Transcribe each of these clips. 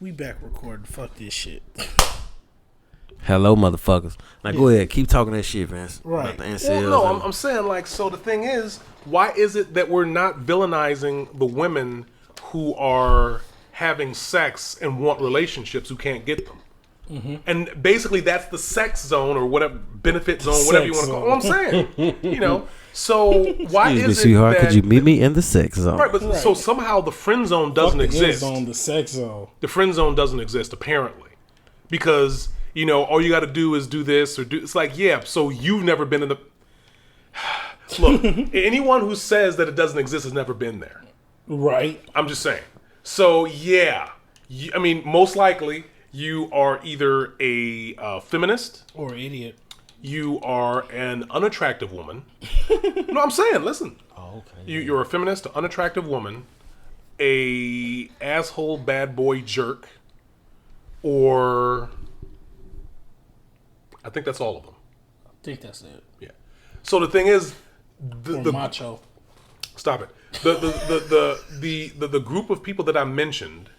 We back recording. Fuck this shit. Hello, motherfuckers. Now go ahead, keep talking that shit, Vince. Right. About the NCLs. Well, no, I'm saying like, so the thing is, why is it that we're not villainizing the women who are having sex and want relationships who can't get them? Mm-hmm. And basically, that's the sex zone or whatever benefit zone, whatever you want to call it. Well, I'm saying, you know. So why Excuse me, is it sweetheart, that, could you meet me in the sex zone? Right, but so somehow the friend zone doesn't exist. The sex zone. The friend zone doesn't exist apparently, because you know all you got to do is do this or do. It's like so you've never been in the. Look, anyone who says that it doesn't exist has never been there. Right. I'm just saying. So I mean, most likely you are either a feminist or idiot. You are an unattractive woman. No, I'm saying, listen. Oh, okay. You're a feminist, an unattractive woman, a asshole bad boy jerk, or I think that's all of them. I think that's it. Yeah. So the thing is, the macho. Stop it. The group of people that I mentioned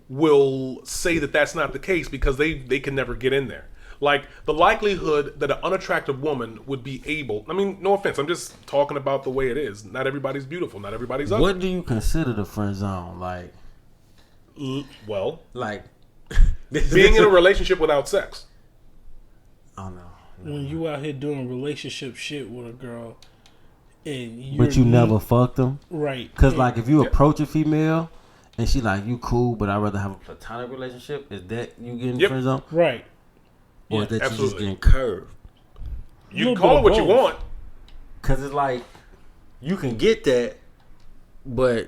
will say that that's not the case because they can never get in there. Like, the likelihood that an unattractive woman would be able... I mean, no offense. I'm just talking about the way it is. Not everybody's beautiful. Not everybody's ugly. What do you consider the friend zone? Like... Well... Like... being in a relationship without sex. Oh, no. When you out here doing relationship shit with a girl... and But you never fucked them? Right. Because, like, if you approach a female... and she like, you cool, but I'd rather have a platonic relationship, is that you getting friend zone? Right. Or is that absolutely. you just getting curved? You can call it what you want. Because it's like, you can get that, but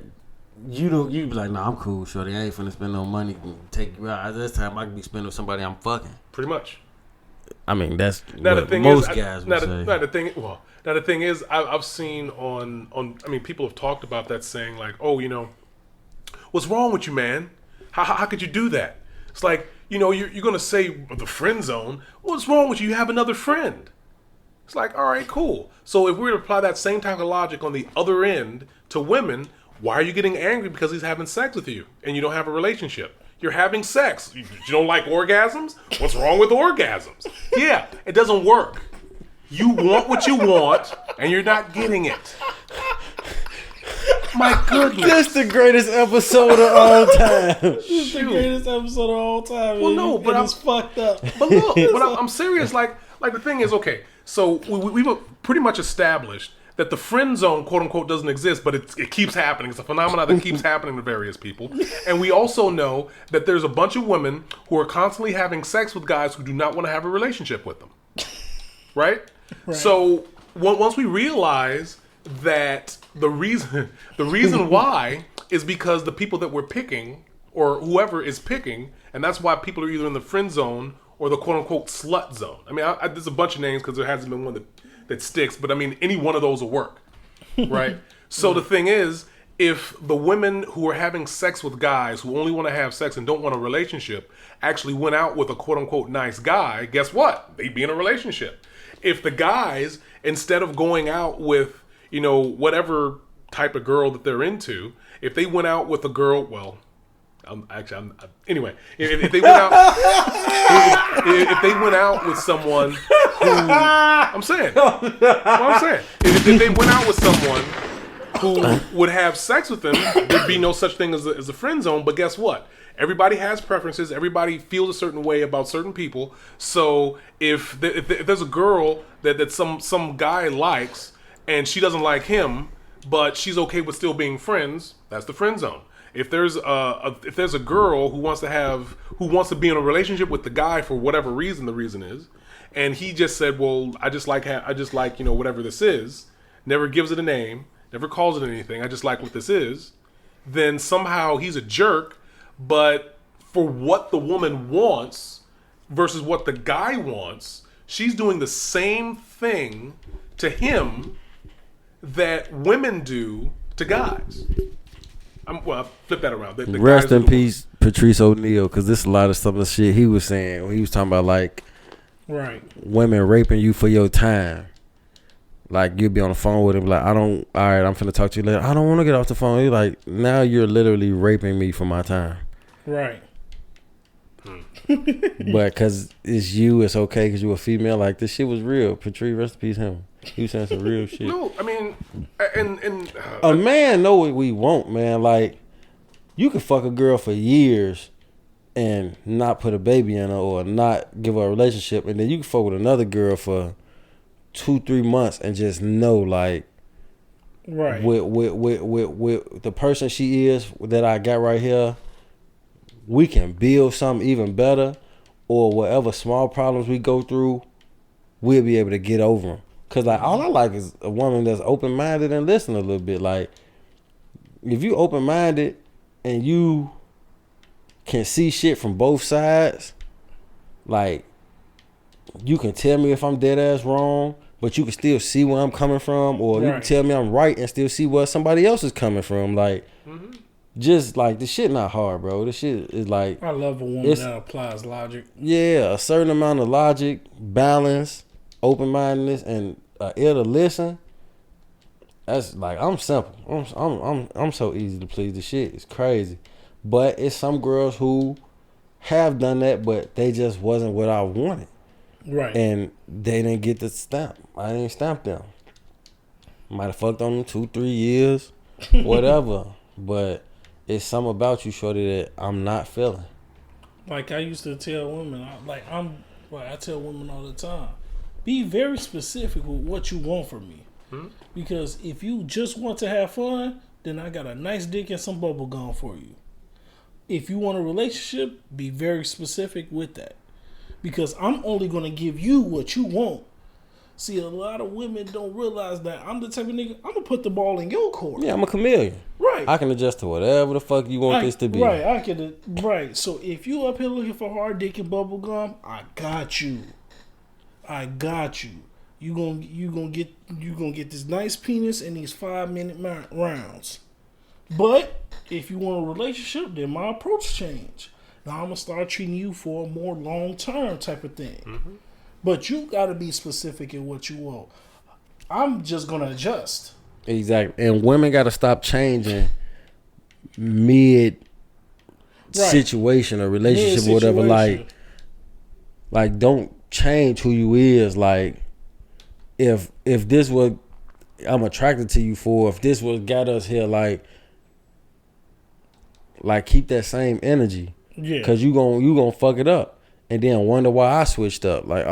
you be like, nah, I'm cool, shorty. I ain't finna spend no money and take you out. At this time, I can be spending with somebody I'm fucking. Pretty much. I mean, that's now what the thing most is, guys would say. Now the thing is, I've seen on. I mean, people have talked about that, saying like, oh, you know, what's wrong with you, man? How could you do that? It's like, you know, you're going to say the friend zone. What's wrong with you? You have another friend. It's like, all right, cool. So if we were to apply that same type of logic on the other end to women, why are you getting angry because he's having sex with you and you don't have a relationship? You're having sex. You don't like orgasms? What's wrong with orgasms? Yeah, it doesn't work. You want what you want and you're not getting it. My goodness. That's the greatest episode of all time. It's the greatest episode of all time. Well, no, but it's fucked up. But look, I'm serious. Like the thing is, okay, so we've pretty much established that the friend zone, quote unquote, doesn't exist, but it keeps happening. It's a phenomenon that keeps happening to various people. And we also know that there's a bunch of women who are constantly having sex with guys who do not want to have a relationship with them. Right? So once we realize that the reason why is because the people that we're picking or whoever is picking, and that's why people are either in the friend zone or the quote unquote slut zone. I mean, there's a bunch of names because there hasn't been one that sticks, but I mean, any one of those will work, right? So the thing is, if the women who are having sex with guys who only want to have sex and don't want a relationship actually went out with a quote unquote nice guy, guess what? They'd be in a relationship. If the guys, instead of going out with, you know, whatever type of girl that they're into, if they went out with a girl, well, anyway, if they went out, if they went out with someone if they went out with someone who would have sex with them, there'd be no such thing as a friend zone. But guess what? Everybody has preferences. Everybody feels a certain way about certain people. So if there's a girl that some guy likes, and she doesn't like him, but she's okay with still being friends, that's the friend zone. If there's a girl who wants to be in a relationship with the guy for whatever reason the reason is, and he just said, well, I just like you know, whatever this is, never gives it a name, never calls it anything, I just like what this is, then somehow he's a jerk. But for what the woman wants versus what the guy wants, she's doing the same thing to him that women do to guys. Well, I'll flip that around. The Rest in peace, Patrice O'Neal, because this is a lot of some of the shit he was saying when he was talking about like women raping you for your time. Like, you'll be on the phone with him, like, all right, I'm finna talk to you later. I don't want to get off the phone. You're like, now you're literally raping me for my time. Right. But because it's you, it's okay because you a female. Like, this shit was real. Patrice, rest in peace, him. He was saying some real shit. No, I mean, and A man know what we want, man. Like, you can fuck a girl for years and not put a baby in her or not give her a relationship, and then you can fuck with another girl for 2-3 months and just know, like, Right. with the person she is that I got right here, we can build something even better, or whatever small problems we go through, we'll be able to get over them. Cause like all I like is a woman that's open minded and listen a little bit. Like, if you open minded and you can see shit from both sides, like, you can tell me if I'm dead ass wrong, but you can still see where I'm coming from, or you can tell me I'm right and still see where somebody else is coming from. Like, just like, this shit not hard, bro. This shit is like, I love a woman that applies logic. Yeah, a certain amount of logic, balance, open-mindedness, and ear to listen. That's like, I'm simple. I'm so easy to please. The shit is crazy, but it's some girls who have done that, but they just wasn't what I wanted. Right. And they didn't get the stamp. I didn't stamp them. Might have fucked on them 2-3 years, whatever. But it's something about you, shorty, that I'm not feeling. Like I used to tell women, I tell women all the time, be very specific with what you want from me. Because if you just want to have fun, then I got a nice dick and some bubble gum for you. If you want a relationship, be very specific with that. Because I'm only going to give you what you want. See, a lot of women don't realize that I'm the type of nigga, I'm going to put the ball in your court. Yeah, I'm a chameleon. Right. I can adjust to whatever the fuck you want this to be. Right, right. So if you up here looking for hard dick and bubble gum, I got you. You gonna get this nice penis in these 5-minute rounds. But if you want a relationship, then my approach change. Now I'm gonna start treating you for a more long-term type of thing. But you gotta be specific in what you want. I'm just gonna adjust. Exactly. And women gotta stop changing mid situation or relationship or whatever. Like don't change who you is. Like, if this was I'm attracted to you for, if this was got us here, like keep that same energy. Yeah. Cause you gonna fuck it up and then wonder why I switched up. Like,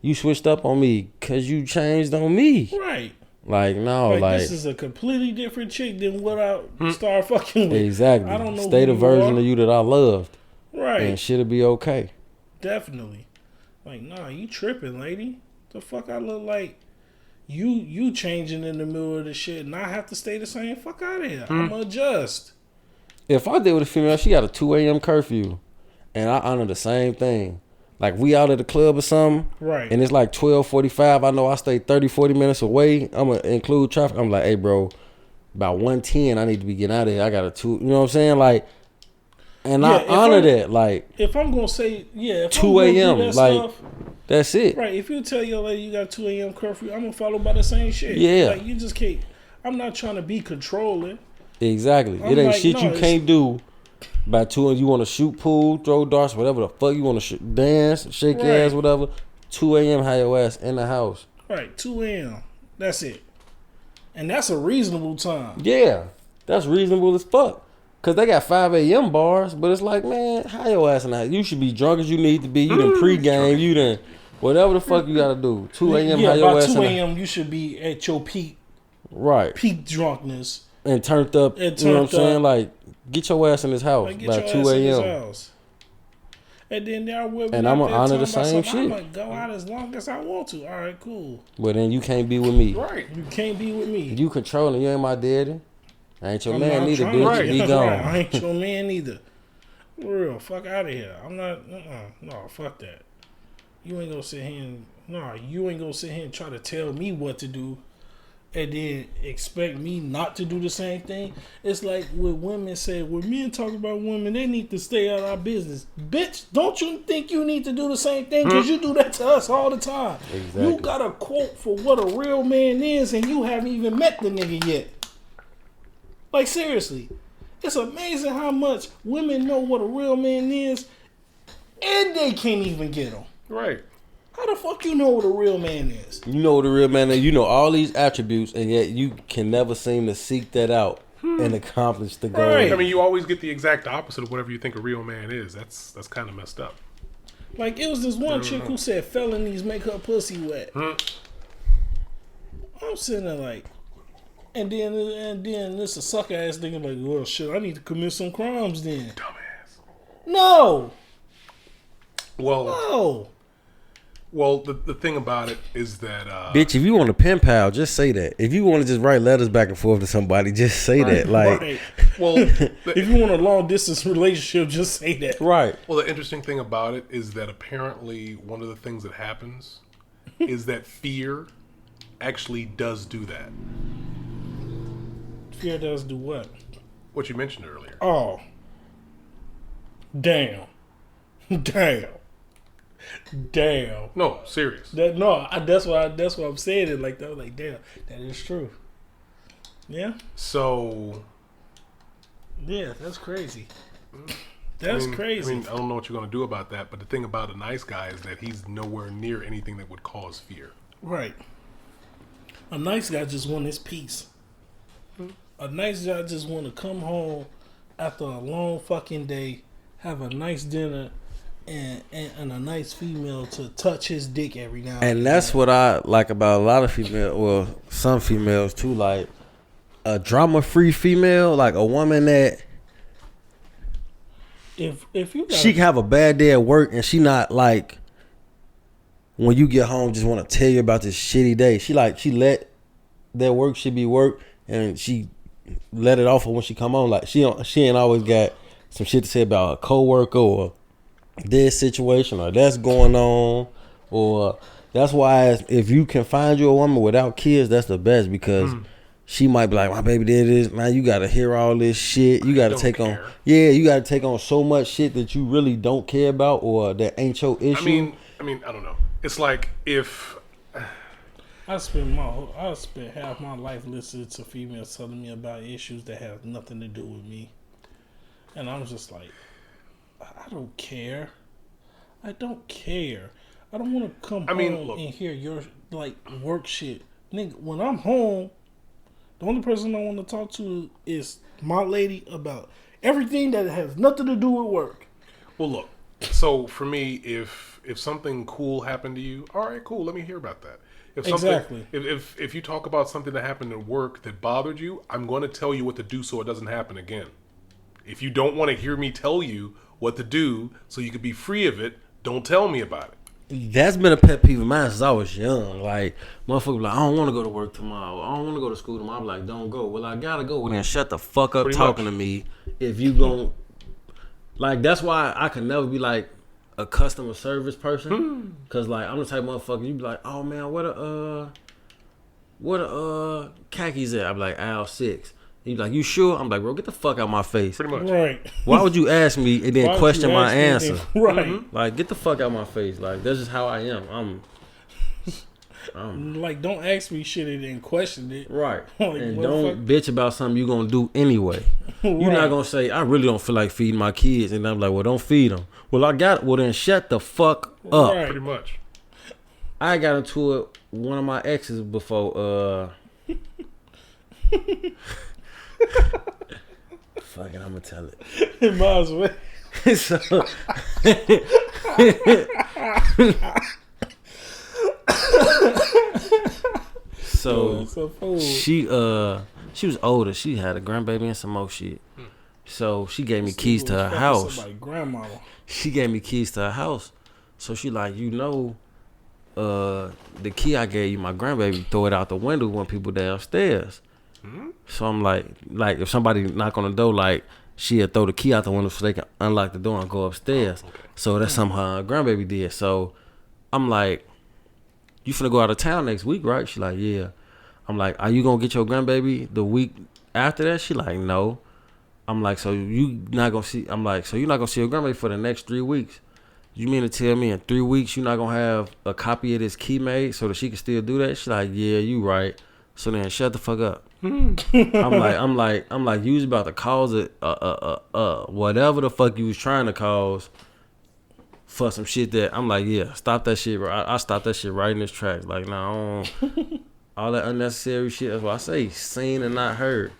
you switched up on me cause you changed on me. Right. Like, no, like this is a completely different chick than what I started fucking with. Exactly. I don't know. Stay the version of you that I loved. Right. And shit'll be okay. Definitely. Like, nah, you tripping, lady. The fuck I look like? You changing in the middle of the shit and I have to stay the same? Fuck out of here. I'ma adjust. If I did with a female, she got a 2 a.m. curfew, and I honor the same thing. Like, we out at the club or something, right? And it's like 12:45. I know I stay 30-40 minutes away. I'm gonna include traffic. I'm like, hey, bro, about 1:10, I need to be getting out of here. I got a 2. You know what I'm saying? Like, and yeah, I honor that. Like, if I'm gonna say, if 2 a.m. Like, stuff, that's it. Right. If you tell your lady you got a 2 a.m. curfew, I'm gonna follow by the same shit. Yeah. Like, you just can't. I'm not trying to be controlling. Exactly. It ain't shit you can't do by 2. You want to shoot pool, throw darts, whatever the fuck you want to dance, shake your ass, whatever. 2 a.m. have your ass in the house. Right. 2 a.m. That's it. And that's a reasonable time. Yeah. That's reasonable as fuck. Because they got 5 a.m. bars, but it's like, man, how your ass in the house? You should be drunk as you need to be. You done pregame. You done whatever the fuck you got to do. 2 a.m. Yeah, how your by ass 2 a.m. you should be at your peak. Right. Peak drunkenness. And turned up. You know what I'm saying? Like, get your ass in this house by 2 a.m. And then there will and I'm going to honor the same shit. I'm going to go out as long as I want to. All right, cool. But then you can't be with me. Right. You can't be with me. You controlling. You ain't my daddy. I ain't your man neither, bitch. Right. Be gone. Right. I ain't your man either. For real. Fuck out of here. I'm not. No, fuck that. You ain't going to sit here and try to tell me what to do and then expect me not to do the same thing. It's like what women say, when men talk about women, they need to stay out of our business. Bitch, don't you think you need to do the same thing? Because you do that to us all the time. Exactly. You got a quote for what a real man is and you haven't even met the nigga yet. Like, seriously. It's amazing how much women know what a real man is, and they can't even get him. Right. How the fuck you know what a real man is? You know what a real man is. You know all these attributes, and yet you can never seem to seek that out and accomplish the goal. Right. I mean, you always get the exact opposite of whatever you think a real man is. That's kind of messed up. Like, it was this one chick who said felonies make her pussy wet. I'm sitting there like, and then this a sucker ass thinking like, well, shit, I need to commit some crimes then. Dumbass. No. Well, the thing about it is that Bitch, if you want a pen pal, just say that. If you want to just write letters back and forth to somebody, just say that. Like, Right. well, If you want a long distance relationship, just say that. right. well, the interesting thing about it is that apparently one of the things that happens is that fear actually does do that. Fear does do what? What you mentioned earlier. Oh. Damn. Damn. No, serious. That's why I'm saying it like that. I'm like, damn, that is true. Yeah. So Yeah, that's crazy. That's crazy. I mean, I don't know what you're going to do about that, but the thing about a nice guy is that he's nowhere near anything that would cause fear. Right. A nice guy just want his peace. A nice guy just want to come home after a long fucking day, have a nice dinner, and a nice female to touch his dick every now and then. And that's what I like about a lot of females, well, some females too, like a drama-free female, like a woman that If you got she can have a bad day at work and she not like when you get home just want to tell you about this shitty day. She let that work should be work and she let it off when she come home. Like she ain't always got some shit to say about a coworker or this situation or that's going on, or that's why if you can find you a woman without kids, that's the best, because she might be like, my baby did this, man, you gotta hear all this shit, you gotta take on so much shit that you really don't care about or that ain't your issue. I mean, I don't know. It's like if I spent half my life listening to females telling me about issues that have nothing to do with me, and I'm just like, I don't care. I don't care. I don't want to come home and hear your like work shit, nigga. When I'm home, the only person I want to talk to is my lady about everything that has nothing to do with work. Well, look. So for me, if something cool happened to you, all right, cool. Let me hear about that. If something, Exactly. If you talk about something that happened at work that bothered you, I'm going to tell you what to do so it doesn't happen again. If you don't want to hear me tell you what to do so you can be free of it, don't tell me about it. That's been a pet peeve of mine since I was young. Like, motherfucker be like, I don't want to go to work tomorrow. I don't want to go to school tomorrow. I'm like, don't go. Well, I gotta go. Well, then shut the fuck up Pretty talking much. to me. If you gon' like, that's why I can never be like a customer service person. Cause like I'm the type of motherfucker you be like, oh man, what a khakis at? I'm like, aisle 6. You like, you sure? I'm like, bro, get the fuck out my face. Pretty much. Right. Why would you ask me and Why then would question you my ask me answer? then- Right. Like, get the fuck out my face. Like, that's just how I am. Like, don't ask me shit and then question it. Right. Like, And motherfucker. don't bitch about something you gonna do anyway. You're not gonna say, I really don't feel like feeding my kids. And I'm like, well, don't feed them. Well, I got it. Well, then shut the fuck up. Right. Pretty much. I got into it with one of my exes before. Fuck it, I'm gonna tell it. It might as well. So she was older. She had a grandbaby and some more shit. So she gave me keys to her house. Somebody grandmama. She gave me keys to her house. So she like, the key I gave you, my grandbaby, throw it out the window when people downstairs. So I'm like if somebody knock on the door, like she'll throw the key out the window so they can unlock the door and go upstairs. Oh, okay. So that's something her grandbaby did. So I'm like, you finna go out of town next week, right? She like, yeah. I'm like, are you gonna get your grandbaby the week after that? She like, no. I'm like, so you not gonna see? I'm like, so you're not gonna see your grandbaby for the next 3 weeks? You mean to tell me in 3 weeks you're not gonna have a copy of this key made so that she can still do that? She like, yeah, you right. So then shut the fuck up. I'm like, you was about to cause it, whatever the fuck you was trying to cause for some shit that I'm like, yeah, stop that shit. I stopped that shit right in this track. Like, nah, all that unnecessary shit. That's why I say seen and not heard.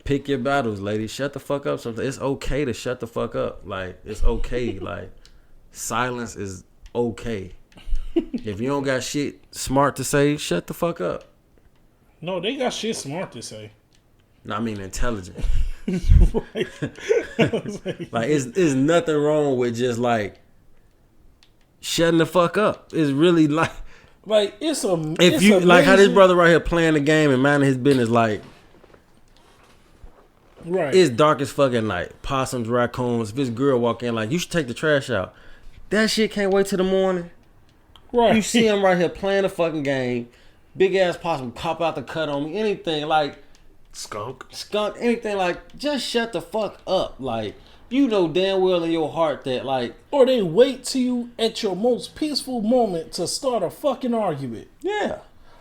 Pick your battles, lady. Shut the fuck up. Sometimes it's okay to shut the fuck up. Like, it's okay. Like, silence is okay. If you don't got shit smart to say, shut the fuck up. No, they got shit smart to say. No, I mean intelligent. Right. Like, it's nothing wrong with just like shutting the fuck up. It's really like it's a. If it's you amazing. like how this brother right here playing the game and minding his business, like, right, it's dark as fuck at night. Possums, raccoons. If this girl walk in, like, you should take the trash out. That shit can't wait till the morning. right. You see him right here playing the fucking game. Big ass possum pop out the cut on me. Anything like skunk, anything like, just shut the fuck up. Like, you know damn well in your heart that, like, Or they wait till you at your most peaceful moment to start a fucking argument. yeah.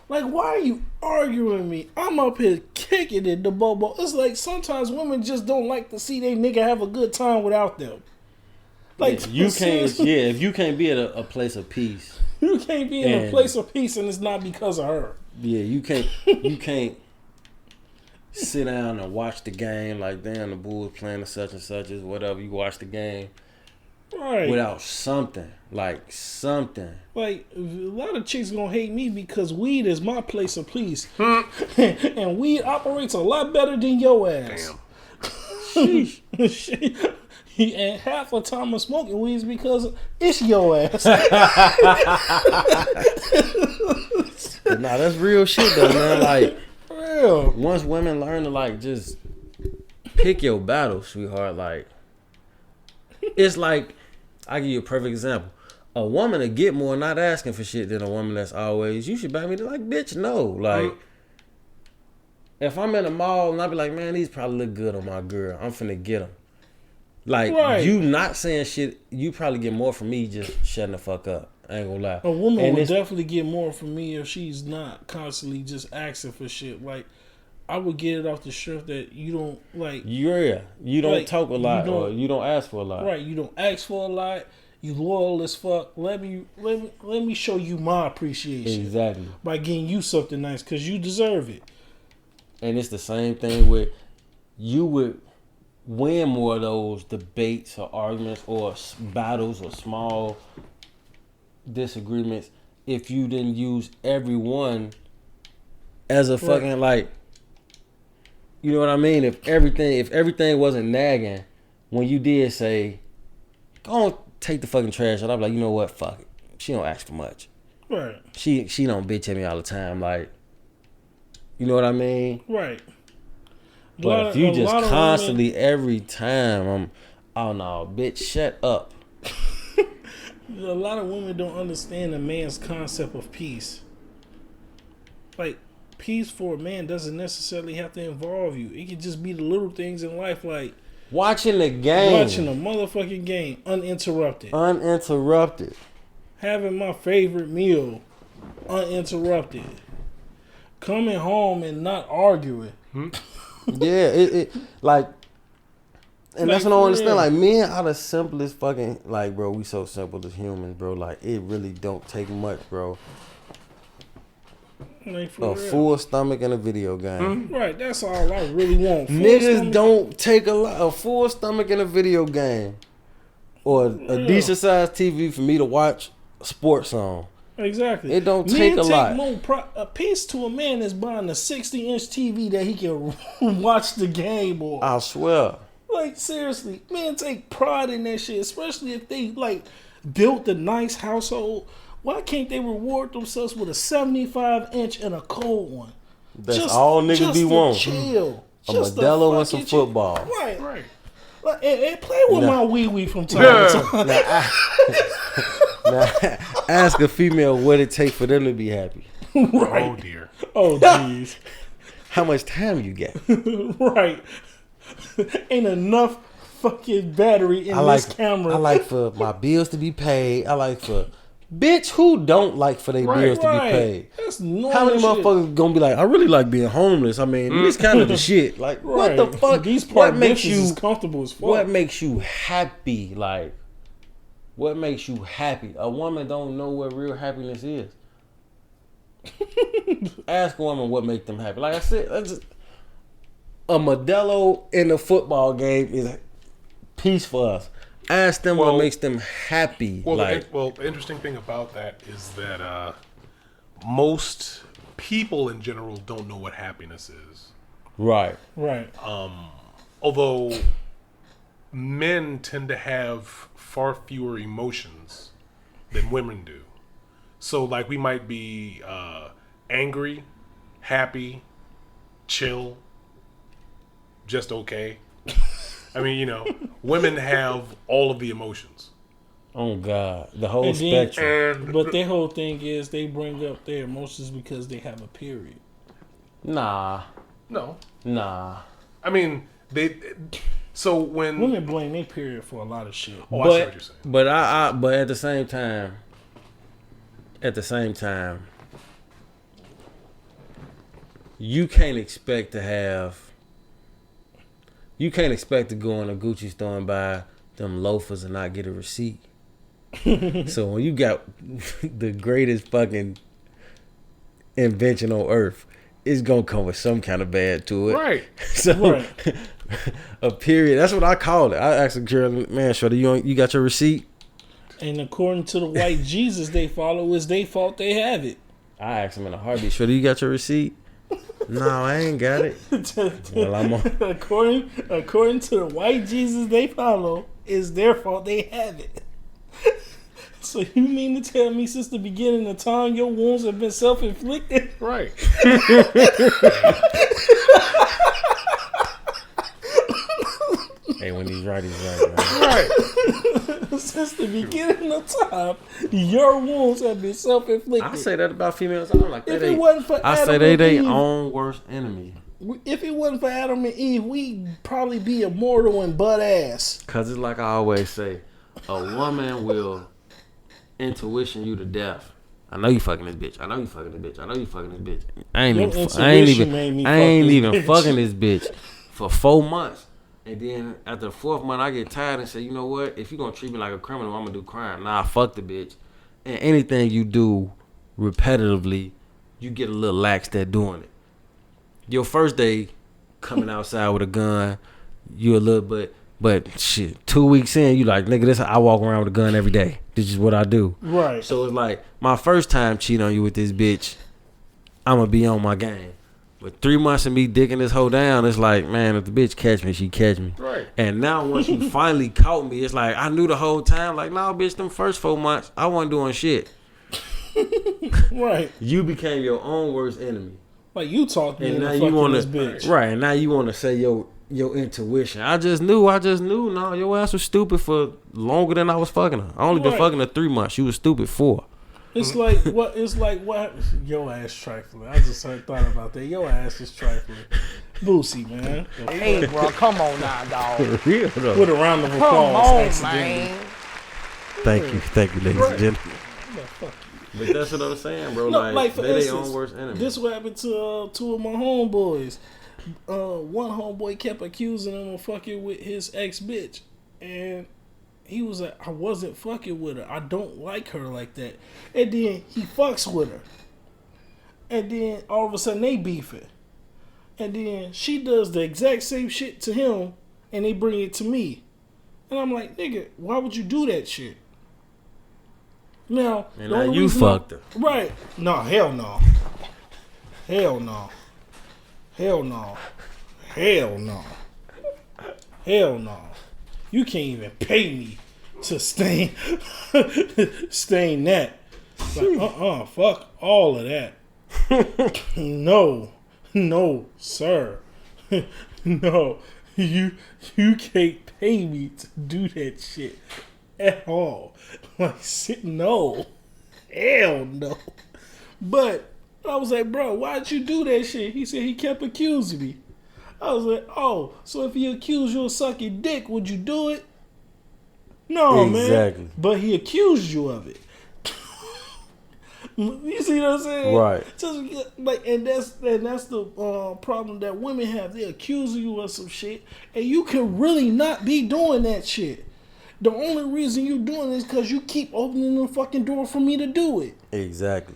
Like, why are you arguing with me? I'm up here kicking it, the bobo. It's like sometimes women just don't like to see they nigga have a good time without them. Like, Yeah, you can't. Yeah, if you can't be at a place of peace. You can't be in a place of peace and it's not because of her. Yeah, you can't. You can't sit down and watch the game like, damn, the Bulls playing the such and such as whatever. You watch the game Right. without something. Like, something. Like, a lot of chicks gonna hate me because weed is my place of peace. And weed operates a lot better than your ass. damn. Sheesh. And half the time I'm smoking weed is because it's your ass. Nah, that's real shit though, man. Like, Real. once women learn to, like, just pick your battle, sweetheart, like, it's like, I give you a perfect example. A woman to get more not asking for shit than a woman that's always, you should buy me. Like, bitch, no. Like, if I'm in a mall and I be like, man, these probably look good on my girl, I'm finna get them. Like, Right. you not saying shit, you probably get more from me just shutting the fuck up. I ain't gonna lie. A woman And would it's- definitely get more from me if she's not constantly just asking for shit. Like, I would get it off the strength that you don't, like, Yeah, you don't Like, talk a lot, or you don't ask for a lot. right, you don't ask for a lot. You loyal as fuck. Let me show you my appreciation Exactly. by getting you something nice because you deserve it. And it's the same thing with, you would win more of those debates or arguments or battles or small disagreements if you didn't use everyone as a fucking, like, you know what I mean? If everything wasn't nagging, when you did say, go on, take the fucking trash out, I'd be like, you know what, fuck it. She don't ask for much. Right, She don't bitch at me all the time, like, you know what I mean? right. But if you just lot of constantly, every time, oh no, bitch, shut up. a lot of women don't understand a man's concept of peace. Like, peace for a man doesn't necessarily have to involve you. It can just be the little things in life, like Watching the game. watching a motherfucking game uninterrupted, Uninterrupted. having my favorite meal uninterrupted, coming home and not arguing. Yeah, it like, and that's Like, what I don't for understand. real. Like, men are the simplest fucking, like, bro, we so simple as humans, bro. Like, it really don't take much, bro. Like, for A real. full stomach and a video game. Right, that's all I really want. Full Niggas stomach- don't take a full stomach in a video game, or a Yeah. decent sized TV for me to watch a sports on. Exactly. It don't take a lot. More a piece to a man is buying a 60-inch TV that he can watch the game or I swear. like, seriously, men take pride in that shit, especially if they like built a nice household. Why can't they reward themselves with a 75-inch and a cold one? That's all niggas just be to wanting. chill. A Just to Modelo and some fucking chill. football. Right. Right. Like, and play with Nah. my wee from time to time. Now, ask a female what it takes for them to be happy. Right. Oh dear. Oh, jeez. How much time you get? Right. Ain't enough fucking battery in this camera. I like for my bills to be paid. I like for Bitch, who don't like for their bills to be paid? That's normal. How many shit. motherfuckers gonna be like, I really like being homeless? I mean, it's kind of the shit. Like, what the fuck? These what makes you is comfortable as fuck. What makes you happy? Like, what makes you happy? A woman don't know what real happiness is. Ask a woman what makes them happy. Like I said, a Modelo in a football game is peace for us. Ask them what makes them happy. Well, the interesting thing about that is that most people in general don't know what happiness is. Right. Although men tend to have far fewer emotions than women do. So, like, we might be angry, happy, chill, just okay. I mean, you know, women have all of the emotions. Oh God, the whole spectrum. But their whole thing is they bring up their emotions because they have a period. Nah. No. Nah. I mean, so when women blame their period for a lot of shit. Oh, I see what you're saying. But at the same time, you can't expect to go in a Gucci store and buy them loafers and not get a receipt. So when you got the greatest fucking invention on earth, it's gonna come with some kind of bad to it. Right. So a period. That's what I call it. I asked a girl, man, shorty, you got your receipt? And according to the white Jesus they follow, it's their fault they have it. I asked him in a heartbeat, shorty, you got your receipt? No, I ain't got it. Well, according to the white Jesus they follow, it's their fault they have it. So you mean to tell me since the beginning of time your wounds have been self-inflicted? Right. Hey, when he's right, he's right, man. Right. Since the beginning of time, your wounds have been self-inflicted. I say that about females. I'm like, if it wasn't for I Adam say they and their Eve, own worst enemy. If it wasn't for Adam and Eve, we'd probably be immortal and butt ass. Cause it's like I always say, a woman will intuition you to death. I know you fucking this bitch. I know you fucking this bitch. I know you fucking this bitch. I ain't even fucking this bitch for 4 months. And then after the 4th month, I get tired and say, you know what? If you're going to treat me like a criminal, I'm going to do crime. Nah, fuck the bitch. And anything you do repetitively, you get a little laxed at doing it. Your first day coming outside with a gun, you a little bit, but shit, 2 weeks in, you like, nigga, I walk around with a gun every day. This is what I do. Right. So it's like, my first time cheating on you with this bitch, I'm going to be on my game. But 3 months of me dicking this hoe down, it's like, man, if the bitch catch me, she catch me. Right. And now once you finally caught me, it's like, I knew the whole time, like, nah, bitch, them first 4 months, I wasn't doing shit. Right. You became your own worst enemy. Like, you talked me into fucking this bitch. Right, and now you want to say your intuition. I just knew. No, your ass was stupid for longer than I was fucking her. I only been fucking her 3 months. She was stupid 4. It's like what? Your ass trifling. I just thought about that. Your ass is trifling. Boosie, man. Hey, bro, come on now, dog. For real though. With a round of applause. Come on, man. Thank you, ladies and gentlemen. But that's what I'm saying, bro. No, like for they instance, their own worst enemy. This what happened to 2 of my homeboys. One homeboy kept accusing him of fucking with his ex bitch, and he was like, I wasn't fucking with her. I don't like her like that. And then he fucks with her. And then all of a sudden they beefing. And then she does the exact same shit to him and they bring it to me. And I'm like, nigga, why would you do that shit? Now, and now you fucked her. Right. No, hell no. Hell no. Hell no. Hell no. Hell no. You can't even pay me to stain that. Like, fuck all of that. No, sir. No, you can't pay me to do that shit at all. Like, no. Hell no. But I was like, bro, why'd you do that shit? He said he kept accusing me. I was like, oh, so if he accused you of sucking dick, would you do it? No, exactly. Man. But he accused you of it. You see what I'm saying? Right. Just like, and that's the problem that women have. They accuse you of some shit, and you can really not be doing that shit. The only reason you doing it is because you keep opening the fucking door for me to do it. Exactly.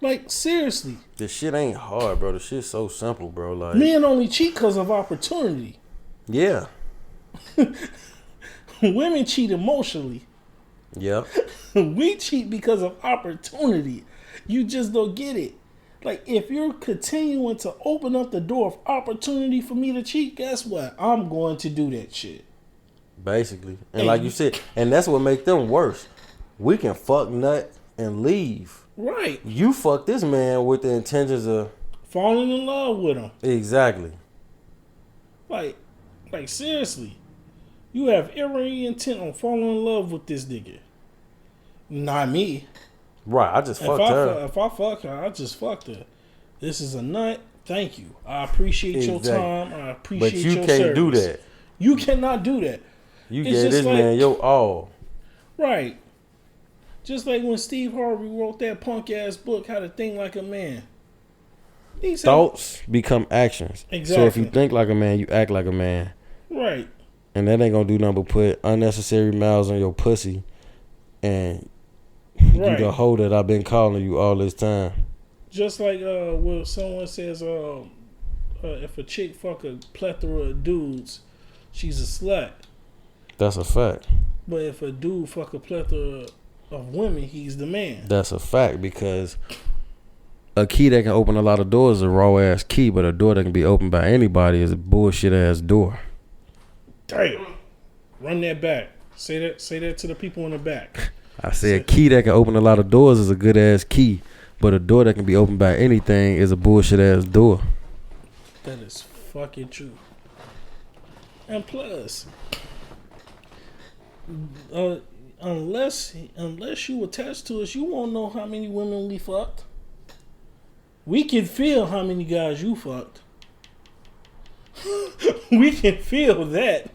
Like, seriously. This shit ain't hard, bro. The shit's so simple, bro. Like, Men only cheat because of opportunity. yeah. Women cheat emotionally. Yeah. We cheat because of opportunity. You just don't get it. Like, if you're continuing to open up the door of opportunity for me to cheat, guess what? I'm going to do that shit. Basically. And like you said, and that's what make them worse. We can fuck nut and leave. Right. You fuck this man with the intentions of Falling in love with him. exactly. Like seriously. You have every intent on falling in love with this nigga. Not me. Right. I just fucked her. If I fuck her, I just fucked her. This is a nut. Thank you. I appreciate your time. I appreciate your service. But you can't do that. You cannot do that. You It's gave just this like- man your all. Right. Just like when Steve Harvey wrote that punk ass book, How to Think Like a Man. He said, Thoughts become actions. Exactly. So if you think like a man, you act like a man. right. And that ain't gonna do nothing but put unnecessary miles on your pussy. And you Right. the hoe that I've been calling you all this time. Just like when someone says, if a chick fuck a plethora of dudes, she's a slut. That's a fact. But if a dude fuck a plethora of women, he's the man. That's a fact because a key that can open a lot of doors is a raw ass key, but a door that can be opened by anybody is a bullshit ass door. Damn. Run that back. Say that to the people in the back. I said a key that can open a lot of doors is a good ass key, but a door that can be opened by anything is a bullshit ass door. That is fucking true. And plus, unless you attached to us, you won't know how many women we fucked. We can feel how many guys you fucked. We can feel that.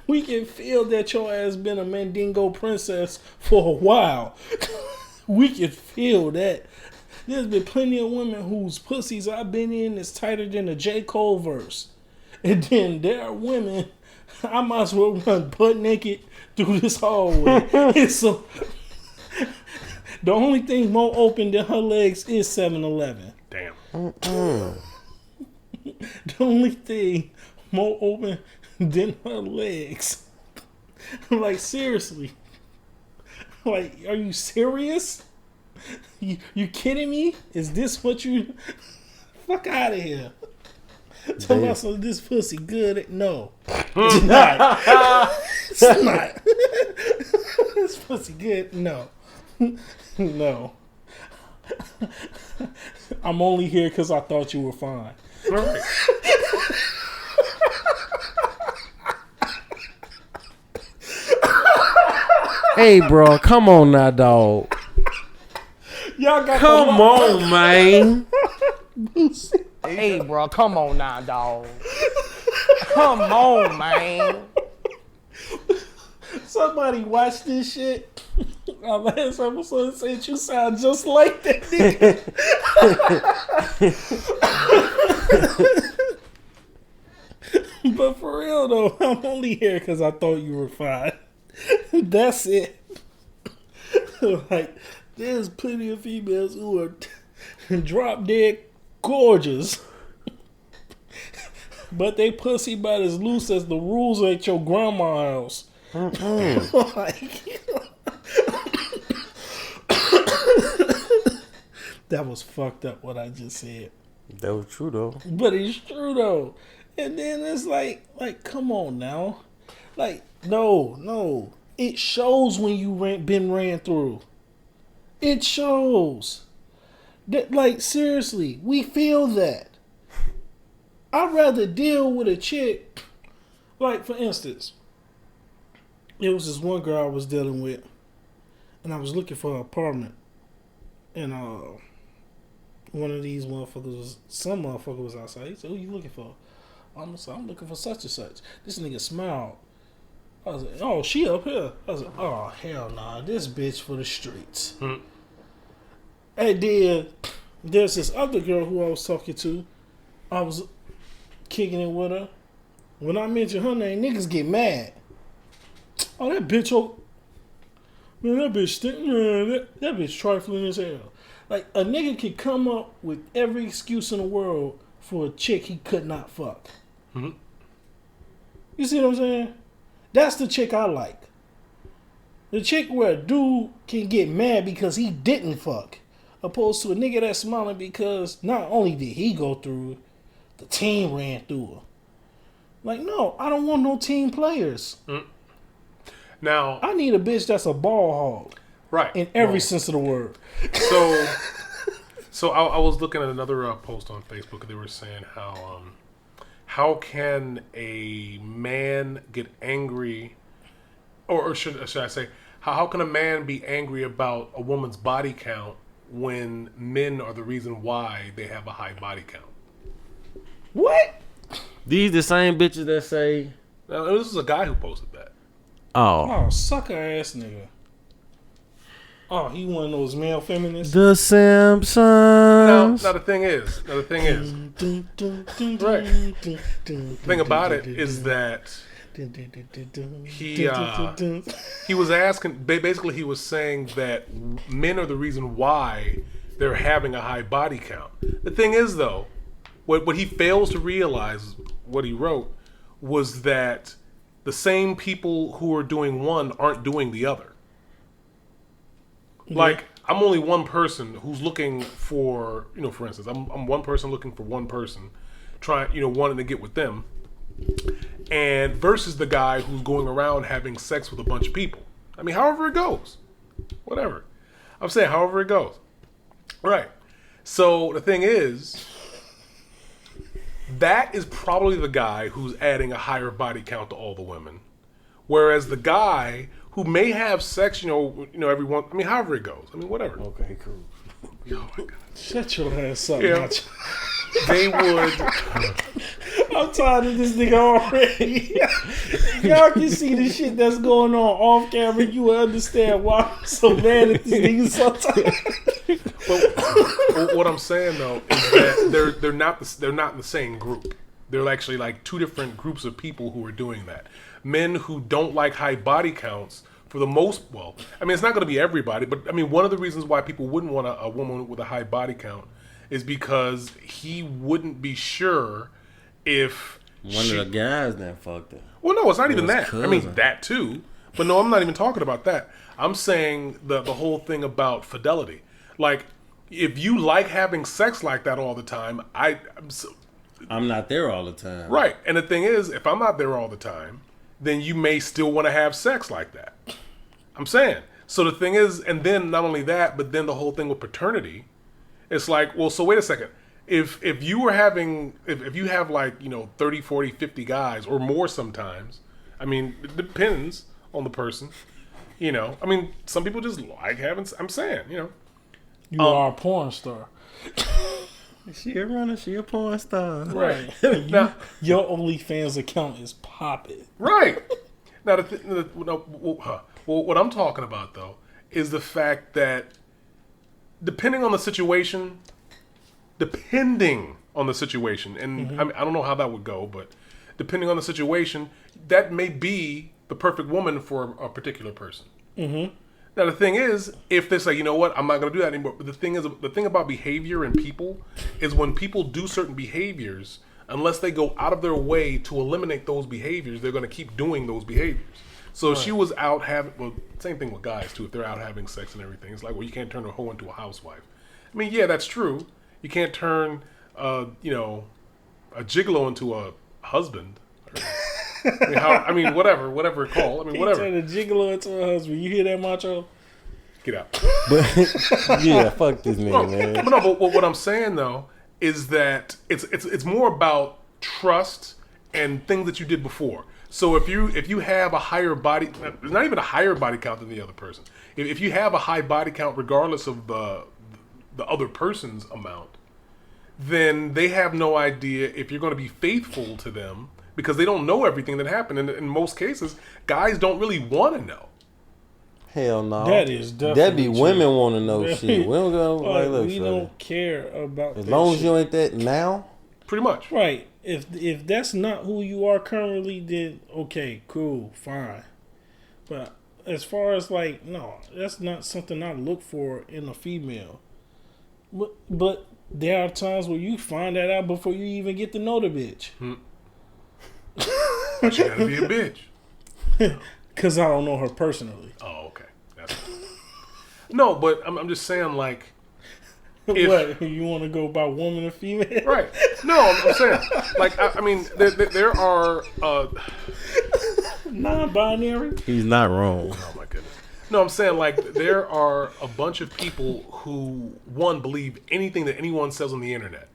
We can feel that your ass been a Mandingo princess for a while. We can feel that. There's been plenty of women whose pussies I've been in is tighter than a J. Cole verse. And then there are women I might as well run butt naked through this hallway. And so the only thing more open than her legs is 7-Eleven. Damn. The only thing more open than her legs. Like, seriously. Like, are you serious? You kidding me? Is this what you... Fuck out of here. Tell me so this pussy good. No. It's not. It's not. This pussy good. No. No. I'm only here because I thought you were fine. All right. Hey, bro, come on now, dog. Y'all got Come on, man. Hey, bro, come on now, dog. Come on, man. Somebody watch this shit. Our last episode said you sound just like that nigga. But for real though, I'm only here because I thought you were fine. That's it. Like, there's plenty of females who are drop dead gorgeous. But they pussy about as loose as the rules at your grandma's house. Like, that was fucked up what I just said. That was true though. But it's true though. And then it's like come on now. Like, no. It shows when you been ran through. It shows. That, like, seriously, we feel that. I'd rather deal with a chick. Like, for instance, there was this one girl I was dealing with, and I was looking for an apartment. And one of these motherfuckers some motherfucker was outside. He said, "Who you looking for?" I'm looking for such and such. This nigga smiled. I was like, oh, she up here. I was like, oh, hell nah. This bitch for the streets. And then there's this other girl who I was talking to. I was kicking it with her. When I mention her name, niggas get mad. Oh, that bitch, man, that bitch stink. Man, that bitch trifling as hell. Like, a nigga could come up with every excuse in the world for a chick he could not fuck. Mm-hmm. You see what I'm saying? That's the chick I like. The chick where a dude can get mad because he didn't fuck. Opposed to a nigga that's smiling because not only did he go through it, the team ran through her. Like, no, I don't want no team players. Now, I need a bitch that's a ball hog. right. In every sense of the word. So I was looking at another post on Facebook. They were saying how can a man get angry, or should I say, how can a man be angry about a woman's body count when men are the reason why they have a high body count? What? These the same bitches that say, Now, this is a guy who posted that. oh, Oh, sucker ass nigga. Oh, he one of those male feminists. the Simpsons. Now the thing is, right. The thing about it is that he was asking, basically he was saying that men are the reason why they're having a high body count. The thing is, though, what he fails to realize, what he wrote, was that the same people who are doing one aren't doing the other. Like, I'm only one person who's looking for, for instance, I'm one person looking for one person, wanting to get with them, and versus the guy who's going around having sex with a bunch of people. I mean, however it goes. Whatever. I'm saying however it goes. Right. So the thing is, that is probably the guy who's adding a higher body count to all the women. Whereas the guy who may have sex, everyone, I mean, however it goes. I mean, whatever. Okay, cool. Oh my God. Shut your ass up, Yeah. Nacho. They would. I'm tired of this nigga already. Y'all can see the shit that's going on off camera. You will understand why I'm so mad at this nigga sometimes. But what I'm saying though is that they're not in the same group. They're actually like two different groups of people who are doing that. Men who don't like high body counts, for the most, I mean, it's not going to be everybody, but I mean, one of the reasons why people wouldn't want a woman with a high body count is because he wouldn't be sure if One of the guys that fucked her. Well, no, it's not even his that. I mean, that too. But no, I'm not even talking about that. I'm saying the whole thing about fidelity. Like, if you like having sex like that all the time, I'm not there all the time. right. And the thing is, if I'm not there all the time, then you may still want to have sex like that. I'm saying. So the thing is, and then not only that, but then the whole thing with paternity, it's like, well, so wait a second. If you were having, if you have like, 30, 40, 50 guys or more sometimes, I mean, it depends on the person, I mean, some people just like having, I'm saying, You are a porn star. She a runner, she a porn star. Right. Now, your OnlyFans account is popping. Right. Now, what I'm talking about, though, is the fact that depending on the situation, and I don't know how that would go, but depending on the situation, that may be the perfect woman for a particular person. Mm-hmm. Now, the thing is, if they say, you know what, I'm not going to do that anymore. But the thing about behavior and people is when people do certain behaviors, unless they go out of their way to eliminate those behaviors, they're going to keep doing those behaviors. So if she was out having, same thing with guys too, if they're out having sex and everything, it's like, well, you can't turn a hoe into a housewife. I mean, yeah, that's true. You can't turn, a gigolo into a husband. I mean, whatever it's called. I mean, whatever. Turn a gigolo into a husband. You hear that, Macho? Get out. But yeah, fuck this nigga, man. But what I'm saying though is that it's more about trust and things that you did before. So if you have a higher body, not even a higher body count than the other person. If you have a high body count, regardless of the other person's amount, then they have no idea if you're going to be faithful to them because they don't know everything that happened. And in most cases, guys don't really want to know. Hell no. That is definitely That be true. women want to know shit. We don't go like, look, we shorty, don't care about as that long as shit. you ain't that now. Pretty much. Right. If that's not who you are currently, then okay, cool, fine. But as far as like, no, that's not something I look for in a female. But there are times where you find that out before you even get to know the bitch. But you gotta be a bitch. Because I don't know her personally. Oh, okay. That's no, but I'm just saying, like, What, you want to go by woman or female? right? No, I'm saying, like, I mean, there are. Non-binary. He's not wrong. Oh my goodness. No, I'm saying, like, there are a bunch of people who believe anything that anyone says on the internet,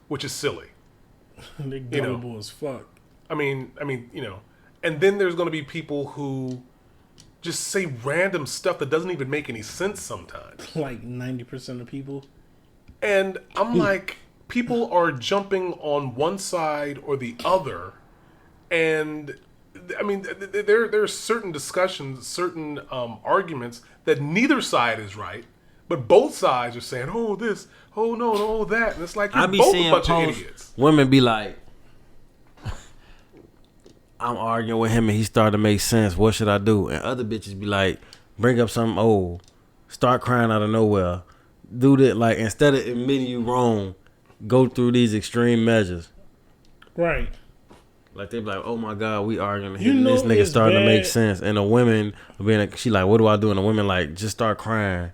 which is silly. They gullible as fuck. I mean, and then there's going to be people who just say random stuff that doesn't even make any sense sometimes. Like 90% of people. And I'm like, people are jumping on one side or the other, and I mean, there are certain discussions, certain arguments that neither side is right, but both sides are saying, "Oh this, oh no, oh that," and it's like you're both a bunch of idiots. Women be like, I'm arguing with him and he started to make sense. What should I do? And other bitches be like, bring up something old, start crying out of nowhere, do that. Like, instead of admitting you wrong, go through these extreme measures. Right. Like, they be like, oh my God, we arguing. You know this nigga it's starting to make bad. sense. And the women being like, she like, what do I do? And the women like, just start crying,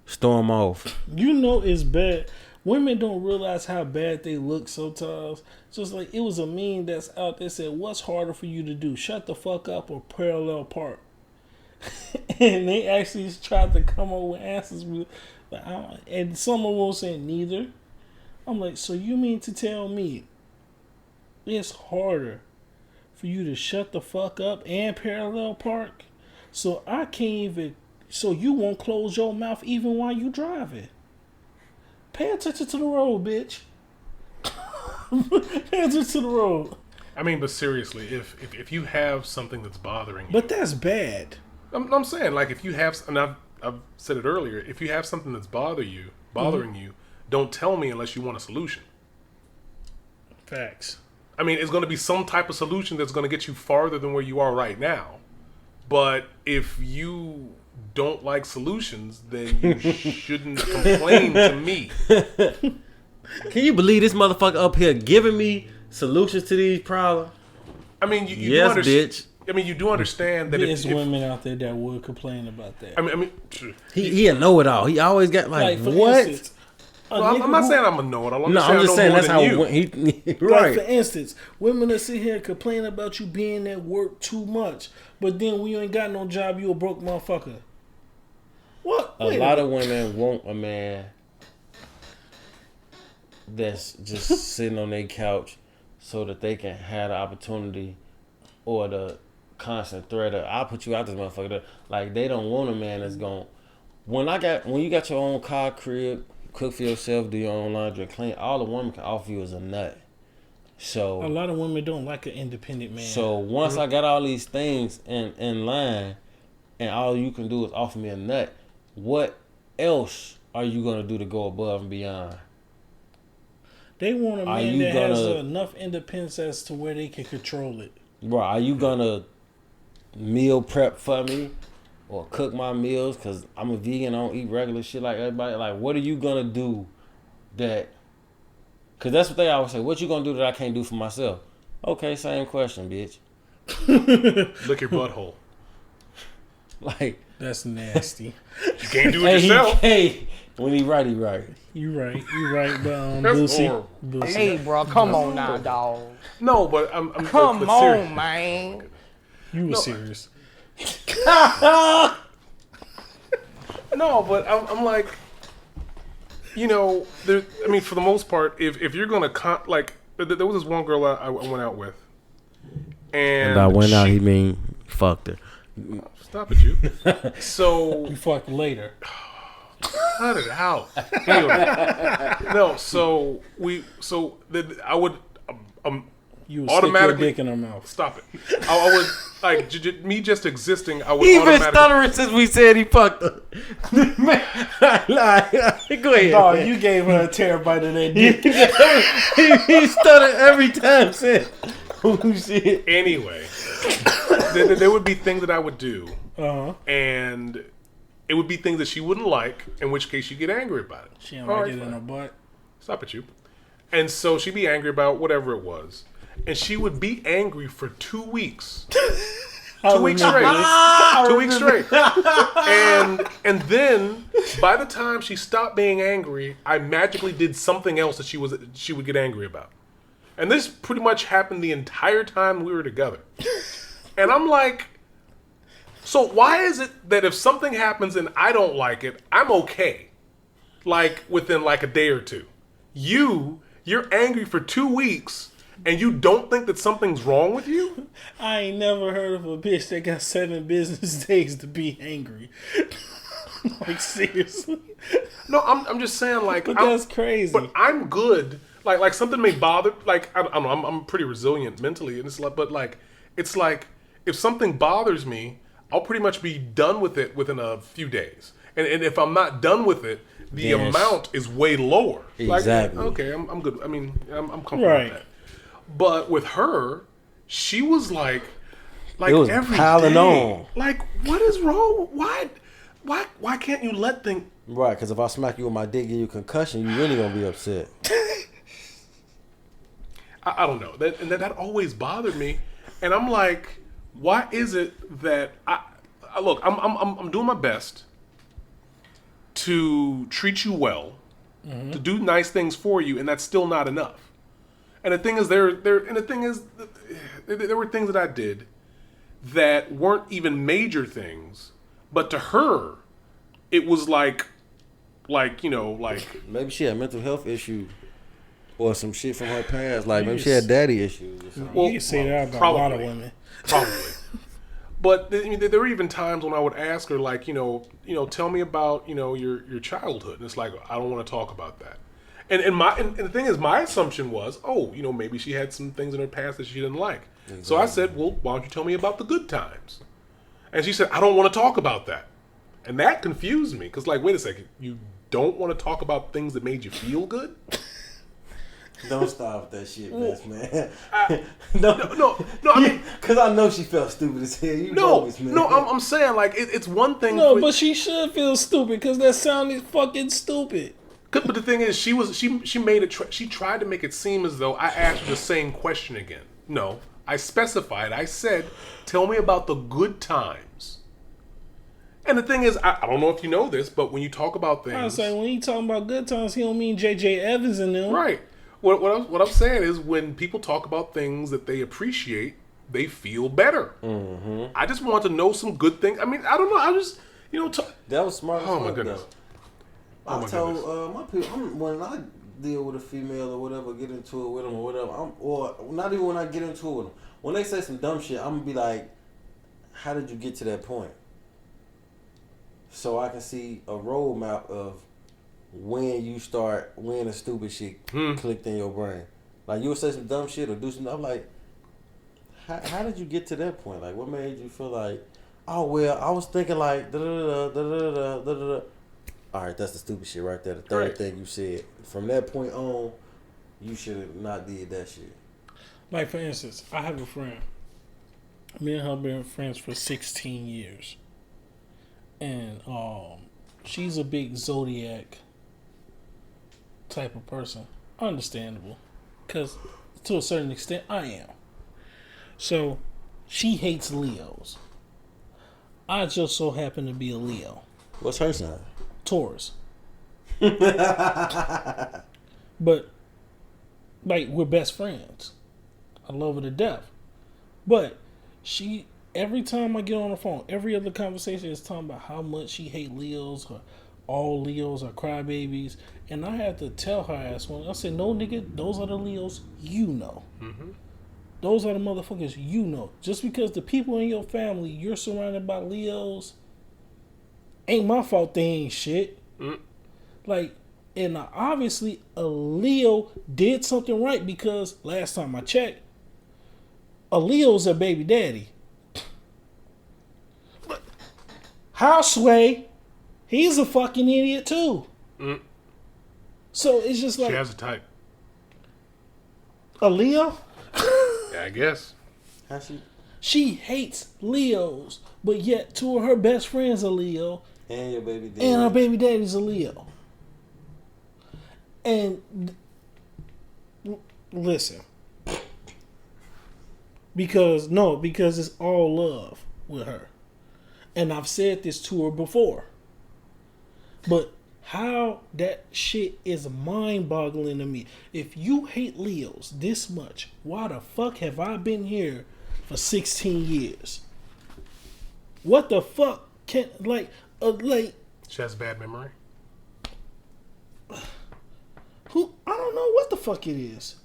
storm off. You know it's bad. Women don't realize how bad they look sometimes. Just like it was a meme that's out there said, "What's harder for you to do, shut the fuck up or parallel park?" And they actually tried to come up with answers, and some of them were saying neither. I'm like, so you mean to tell me it's harder for you to shut the fuck up and parallel park? So I can't even. So you won't close your mouth even while you driving? Pay attention to the road, bitch. Pay attention to the road. I mean, but seriously, if you have something that's bothering you, But that's bad. I'm saying, like, if you have, and I've said it earlier, if you have something that's bothering you, don't tell me unless you want a solution. Facts. I mean, it's going to be some type of solution that's going to get you farther than where you are right now. But if you don't like solutions, then you shouldn't complain to me. Can you believe this motherfucker up here giving me solutions to these problems? I mean, you Yes, do understand. bitch. I mean, you do understand that There's if women out there that would complain about that. I mean, He a know-it-all. He always got like for what? instance, well, I'm not saying I'm a know-it-all. No, I'm just saying that's how he Like, right. for instance, women that sit here and complain about you being at work too much, but then when you ain't got no job, you a broke motherfucker. What? A lot of women want a man that's just sitting on their couch so that they can have the opportunity or the constant threat of, I'll put you out this motherfucker. Like, they don't want a man that's going, when you got your own car, crib, cook for yourself, do your own laundry, clean, all a woman can offer you is a nut. So a lot of women don't like an independent man. So once I got all these things in line and all you can do is offer me a nut, what else are you going to do to go above and beyond? They want a Are man you that has gonna- enough independence as to where they can control it. Bro, are you going to meal prep for me or cook my meals? Because I'm a vegan, I don't eat regular shit like everybody. Like, what are you going to do that... Because that's what they always say. What you going to do that I can't do for myself? Okay, same question, bitch. Lick your butthole. Like... That's nasty. You can't do it yourself. Hey, when he right, he right. You right, but That's Boosie, horrible. Boosie. Hey, bro, come on now, dog. No, but I'm Come but on, serious. man. You were serious. No, but I'm like, you know, there. I mean, for the most part, if you're gonna like, there was this one girl I went out with, and I went out, she- he mean fucked her. Stop it, you. So You fuck later. cut it out. Anyway, no. So I would You would stick your dick in her mouth. Stop it. I would like me just existing. I would He been automatically. stuttering since we said he fucked her. Man, go ahead. Oh, man. you gave her a terabyte of that dick. he stuttered every time since. Oh shit. Anyway, there would be things that I would do, and it would be things that she wouldn't like. In which case, you get angry about it. She don't like it in her butt. Stop it, you. And so she'd be angry about whatever it was. And she would be angry for 2 weeks. 2 weeks straight. 2 weeks straight. And then by the time she stopped being angry, I magically did something else that she would get angry about. And this pretty much happened the entire time we were together. And I'm like, so why is it that if something happens and I don't like it, I'm okay? Like within like a day or two. You're angry for 2 weeks and you don't think that something's wrong with you? I ain't never heard of a bitch that got 7 business days to be angry. Like, seriously. No, I'm just saying, like, But that's crazy. But I'm good. Like something may bother. Like I don't know. I'm pretty resilient mentally, and it's like, but like, it's like if something bothers me, I'll pretty much be done with it within a few days. And if I'm not done with it, the amount is way lower. Exactly. Like, okay, I'm good. I mean, I'm comfortable Right. with that. But with her, she was like It was every piling day. on. Like, what is wrong? Why can't you let things? Right, because if I smack you with my dick and you concussion, you really gonna be upset. I don't know. That always bothered me, and I'm like, why is it that I look? I'm doing my best to treat you well, to do nice things for you, and that's still not enough. And the thing is, there were things that I did that weren't even major things, but to her, it was like Maybe she had mental health issue or some shit from her past. Like maybe she had daddy issues or something. You can say that about a lot of women. Probably. But I mean, there were even times when I would ask her, like, tell me about, your childhood. And it's like, I don't want to talk about that. And the thing is, my assumption was, maybe she had some things in her past that she didn't like. Exactly. So I said, well, why don't you tell me about the good times? And she said, I don't want to talk about that. And that confused me. Because, like, wait a second. You don't want to talk about things that made you feel good? Don't stop that shit, best man. No. I mean, because I know she felt stupid as hell. I'm saying, like, it's one thing. No, but she should feel stupid because that sounded fucking stupid. But the thing is, she made it. She tried to make it seem as though I asked her the same question again. No, I specified. I said, "Tell me about the good times." And the thing is, I don't know if you know this, but when you talk about things, I was like, when he talking about good times, he don't mean J.J. Evans and them, right? What I'm saying is, when people talk about things that they appreciate, they feel better. Mm-hmm. I just want to know some good things. I mean, I don't know. I just that was smart. Oh my goodness. I told my people when I deal with a female or whatever, get into it with them or whatever, or not even when I get into it with them, when they say some dumb shit, I'm gonna be like, how did you get to that point? So I can see a roadmap of when the stupid shit clicked in your brain. Like you'll say some dumb shit or do something. I'm like, how did you get to that point? Like what made you feel like, oh well, I was thinking like da da da da da da da. All right, that's the stupid shit right there. The third thing you said. From that point on, you should have not did that shit. Like, for instance, I have a friend. Me and her been friends for 16 years. And she's a big Zodiac type of person. Understandable. Because to a certain extent, I am. So, she hates Leos. I just so happen to be a Leo. What's her sign? Taurus. But like we're best friends. I love her to death. But she every time I get on the phone, every other conversation is talking about how much she hate Leos or all Leos are crybabies. And I had to tell her ass one. I said, no nigga, those are the Leos you know. Mm-hmm. Those are the motherfuckers you know. Just because the people in your family you're surrounded by Leos ain't my fault they ain't shit. Like, and obviously a Leo did something right because last time I checked, a Leo's a baby daddy. Houseway, he's a fucking idiot too. So it's just like She has a type. a Leo. Yeah, I guess. How she? She hates Leos, but yet two of her best friends are Leo, And your baby daddy. and her baby daddy's a Leo. And listen, because it's all love with her, and I've said this to her before. But how that shit is mind-boggling to me. If you hate Leos this much, why the fuck have I been here for 16 years? What the fuck can She has a bad memory. who? I don't know what the fuck it is.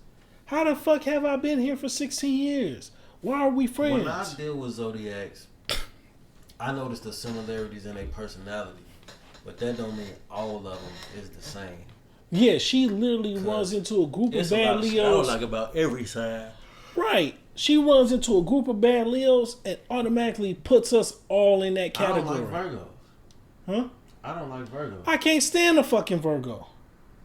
How the fuck have I been here for 16 years? Why are we friends? When I deal with zodiacs, I notice the similarities in their personality, but that don't mean all of them is the same. Yeah, she literally runs into a group of It's a bad lot of shit I Leos. don't like about every side. Right. She runs into a group of bad Leos and automatically puts us all in that I category. don't like Virgos. Huh? I don't like Virgos. I can't stand a fucking Virgo.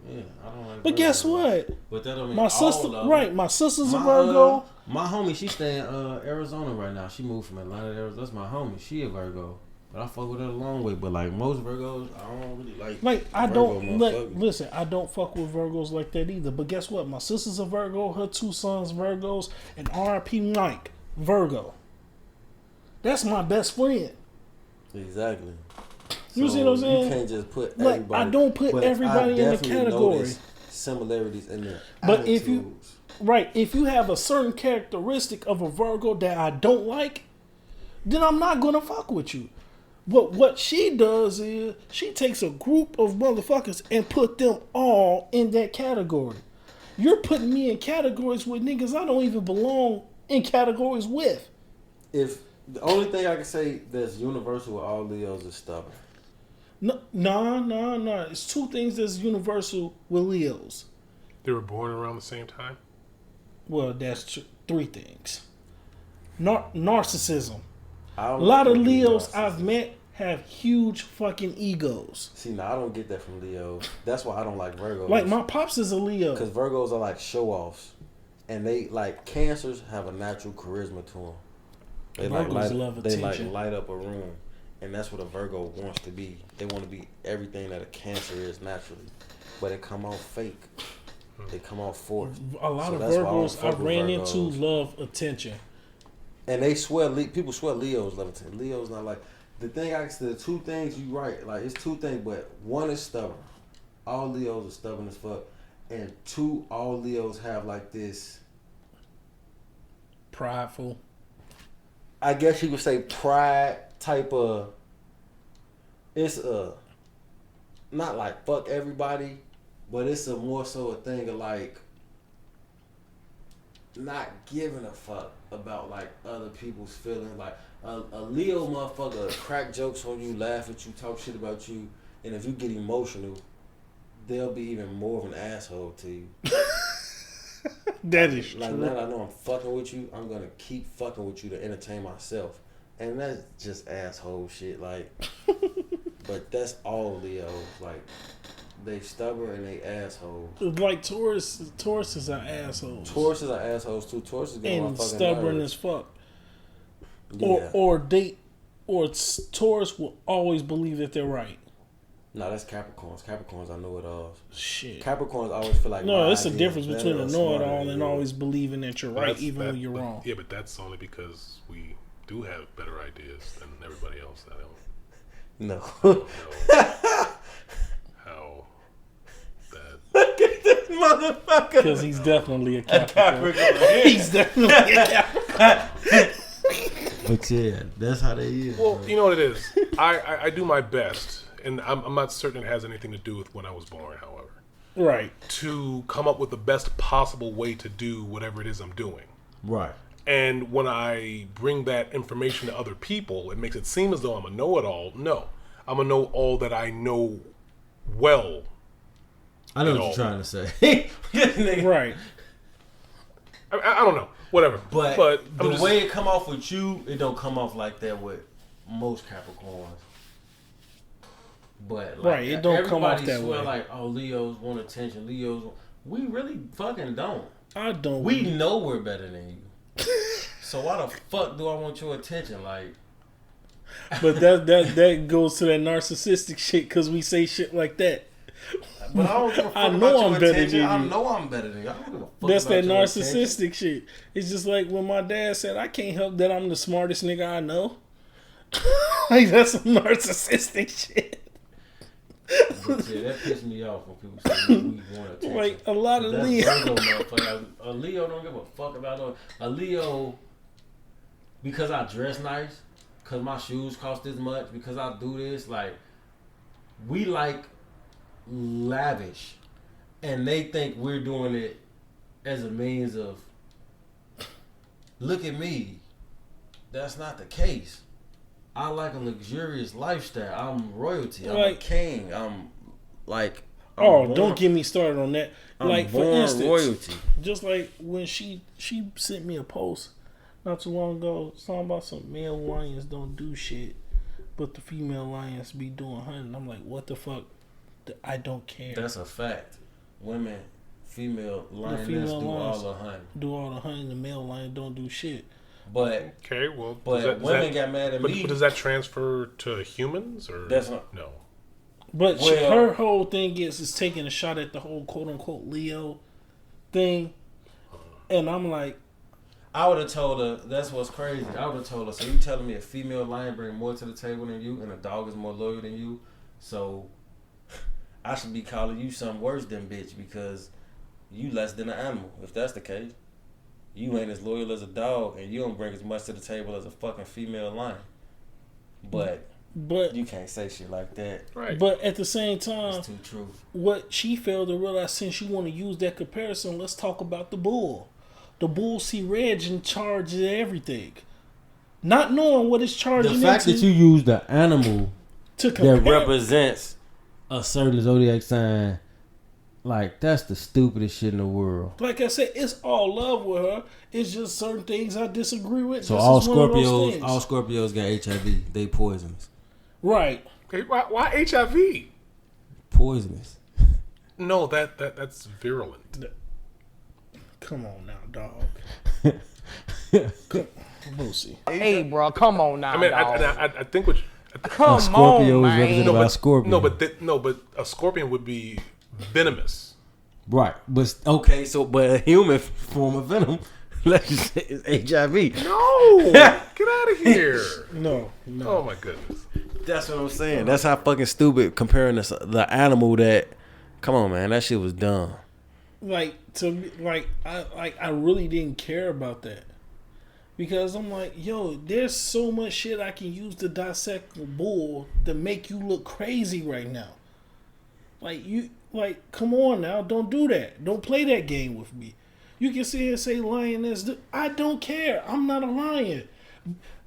Yeah, I don't like But Virgos. guess what? But that don't mean My all sister, of them. right? My sister's a My, Virgo. my homie, she stay in Arizona right now. She moved from Atlanta to Arizona. That's my homie. She a Virgo. But I fuck with her a long way. But like most Virgos, I don't really like. Like I Virgo don't like. motherfuckers. Listen, I don't fuck with Virgos like that either. But guess what? My sister's a Virgo. Her two sons Virgos, and R.I.P. Mike Virgo. That's my best friend. Exactly. You see what I'm saying? You can't just put Like, everybody. I don't put but everybody I in the definitely category. notice similarities in their But if you- attitudes. Right. If you have a certain characteristic of a Virgo that I don't like, then I'm not gonna fuck with you. But what she does is she takes a group of motherfuckers and put them all in that category. You're putting me in categories with niggas I don't even belong in categories with. If the only thing I can say that's universal with all Leos is stubborn. No. It's two things that's universal with Leos. They were born around the same time. Well, that's three things. Narcissism. I don't A lot of think they Leos narcissists. I've met have huge fucking egos. See, now I don't get that from Leos. That's why I don't like Virgos. Like my pops is a Leo. Because Virgos are like show-offs. And they, like, Cancers have a natural charisma to them. They Virgos love attention. light up a room. And that's what a Virgo wants to be. They want to be everything that a Cancer is naturally. But it come off fake. They come off forced. A lot So of that's why I don't Virgos fuck I with ran Virgos. into love attention. And they swear, people swear Leo's love attention. Leo's not like, the two things you right, like it's two things, but one is stubborn. All Leos are stubborn as fuck. And two, all Leos have like this, Prideful. I guess you could say pride type of, it's a, not like fuck everybody, but it's a more so a thing of like, not giving a fuck about like other people's feelings. Like a Leo motherfucker crack jokes on you, laugh at you, talk shit about you, and if you get emotional, they'll be even more of an asshole to you. That is Like true. now that I know I'm fucking with you, I'm gonna keep fucking with you to entertain myself. And that's just asshole shit, like but that's all Leos. Like they stubborn and they assholes. Like Tauruses are assholes. Tauruses are assholes too. Tauruses get on my And fucking stubborn nerves. as fuck. Yeah. Or Taurus will always believe that they're right. No, that's Capricorns. Capricorns I know it all. Shit. Capricorns always feel like No, my it's a idea difference is between better a or smarter know-it-all than and yours. always believing that you're right, That's- even when that- you're but- wrong. Yeah, but that's only because we do have better ideas than everybody else. I don't No. know how that. Motherfucker. Because he's definitely a Capricorn. He's definitely a Capricorn. But yeah, that's how they is. Well, you know what it is. I do my best, and I'm not certain it has anything to do with when I was born. However, Right. to come up with the best possible way to do whatever it is I'm doing. Right. And when I bring that information to other people, it makes it seem as though I'm a know-it-all. No, I'm a know-all that I know well. I know At what all. you're trying to say. This nigga. Right. I don't know. Whatever. But I'm the just, way it come off with you, it don't come off like that with most Capricorns. But like, right, it don't come off that swear way. like, oh, Leos want attention. We really fucking don't. I don't. We know we're better than you. So why the fuck do I want your attention? Like, but that goes to that narcissistic shit because we say shit like that. but I don't give a fuck I know about I'm your better attention. than I you. know I'm better than you. I don't give a fuck That's about that your narcissistic attention. shit. It's just like when my dad said, "I can't help that I'm the smartest nigga I know." Like that's some narcissistic shit. But yeah, that pissed me off when people say we want attention. Like a lot of That's Leo. Virgo, motherfucker. A Leo don't give a fuck about a Leo because I dress nice, because my shoes cost this much, because I do this. Like, we like lavish, and they think we're doing it as a means of look at me. That's not the case. I like a luxurious lifestyle. I'm royalty. I'm a king. I'm Oh, don't get me started on that. I'm like for born instance, royalty. just like when she sent me a post not too long ago, talking about some male lions don't do shit, but the female lions be doing hunting. I'm like, what the fuck? I don't care. That's a fact. Women, female lioness female do lions all the hunting. do all the hunting. The male lion don't do shit. But okay, well, women got mad at me. But does that transfer to humans or That's not no? But her whole thing is taking a shot at the whole quote unquote Leo thing, and I'm like, I would have told her. That's what's crazy. I would have told her. So you telling me a female lion bring more to the table than you, and a dog is more loyal than you? So I should be calling you something worse than bitch because you less than an animal. If that's the case, you ain't as loyal as a dog, and you don't bring as much to the table as a fucking female lion. But you can't say shit like that. Right. But at the same time, It's too true. what she failed to realize, since you want to use that comparison, let's talk about the bull. The bull see Reg in charge of everything, not knowing what it's charging. The fact that you use the animal to compare, that represents a certain zodiac sign, like, that's the stupidest shit in the world. like I said, it's all love with her. It's just certain things I disagree with. So This all is one of those Scorpios, things. all Scorpios got HIV. They poisonous. Right. Okay, why HIV? Poisonous. No, that's virulent. Come on now, dog. Lucy. Hey, bro, come on now, I mean, dog. I think what. Come Scorpio on, is man. represented by a scorpion. But a scorpion would be venomous. Right, but okay, so but a human form of venom, let's just say, is HIV. No, get out of here. No. Oh my goodness. That's what I'm saying. That's how fucking stupid comparing the animal that. Come on, man, that shit was dumb. Like to me, I really didn't care about that because I'm like, yo, there's so much shit I can use to dissect a bull to make you look crazy right now. Come on now, don't do that. Don't play that game with me. You can sit here and say lioness. I don't care. I'm not a lion.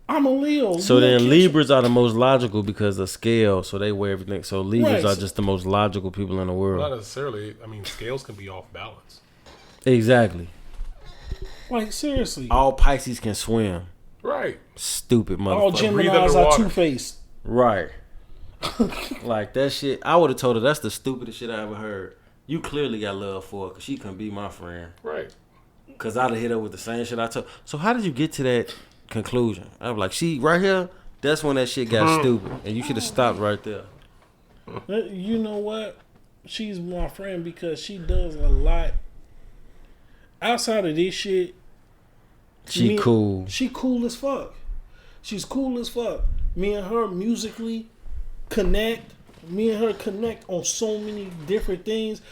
I'm a Leo. So then Libras are the most logical because of scale, so they wear everything. So Libras Right. are just the most logical people in the world. Not necessarily. I mean, scales can be off balance. Exactly. Like seriously, All Pisces can swim. Right. Stupid all motherfucker. breathe Geminis are underwater. Oh, two-faced. Right. Like that shit. I would have told her that's the stupidest shit I ever heard. You clearly got love for her because she couldn't be my friend. Right. Because I'd have hit her with the same shit I told. So how did you get to that conclusion? I was like, she right here, that's when that shit got stupid. And you should have stopped right there. You know what? She's my friend because she does a lot outside of this shit. She cool. She cool as fuck. She's cool as fuck. Me and her musically connect. Me and her connect on so many different things.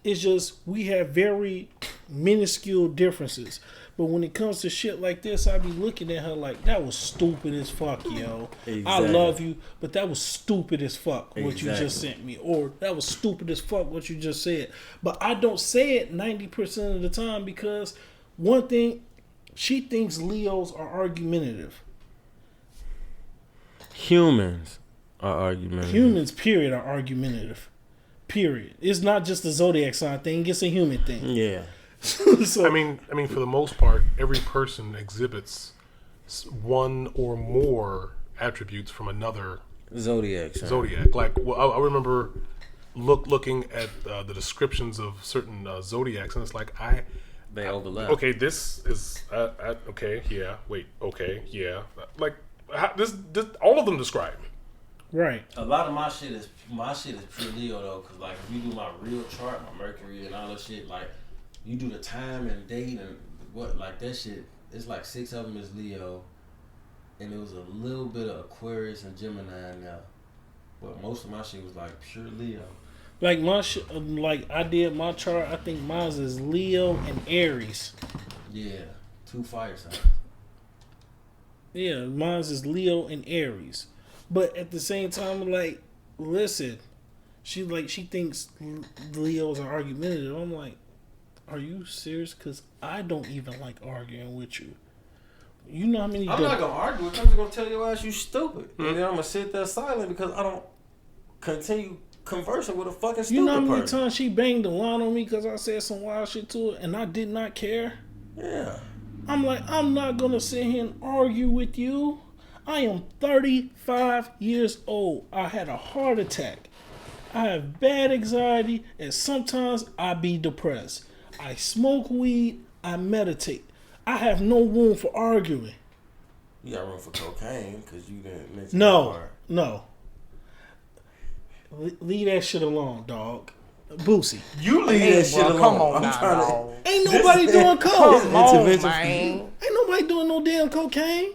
It's just we have very minuscule differences. But when it comes to shit like this, I be looking at her like, that was stupid as fuck, yo. I Exactly. love you, but that was stupid as fuck what you just Exactly. sent me. Or that was stupid as fuck what you just said. But I don't say it 90% of the time because one thing, she thinks Leos are argumentative. Humans are argumentative. Humans, period, are argumentative. Period. It's not just a zodiac sign thing, it's a human thing. Yeah. So I mean, for the most part, every person exhibits one or more attributes from another Zodiac. Son. zodiac. Like, well, I remember looking at the descriptions of certain zodiacs, and it's like They overlap. okay, this is okay, yeah, wait, okay, yeah, like this all of them describe me. right. A lot of my shit is pure Leo though, cause like if you do my real chart, my Mercury and all that shit, like you do the time and date and what like that shit. It's like 6 of them is Leo, and it was a little bit of Aquarius and Gemini in there, but most of my shit was like pure Leo. Like like I did my chart. I think mine is Leo and Aries. Yeah, 2 fire signs. Yeah, mine is Leo and Aries. But at the same time, like, listen, she thinks Leos are argumentative. I'm like, are you serious? Because I don't even like arguing with you. You know how many? I'm not gonna argue with you. I'm just gonna tell your ass you stupid, and then I'm gonna sit there silent because I don't continue conversing with a fucking stupid You know how many person. times she banged the line on me because I said some wild shit to her and I did not care? Yeah. I'm like, I'm not gonna sit here and argue with you. I am 35 years old. I had a heart attack. I have bad anxiety, and sometimes I be depressed. I smoke weed. I meditate. I have no room for arguing. You got room for cocaine because you didn't mention No, that part. no. Leave that shit alone, dog. Boosie. You leave Hey, that shit bro, alone. come on I'm now, trying dog. Ain't nobody doing coke. Come on, intervention for man. Ain't nobody doing no damn cocaine.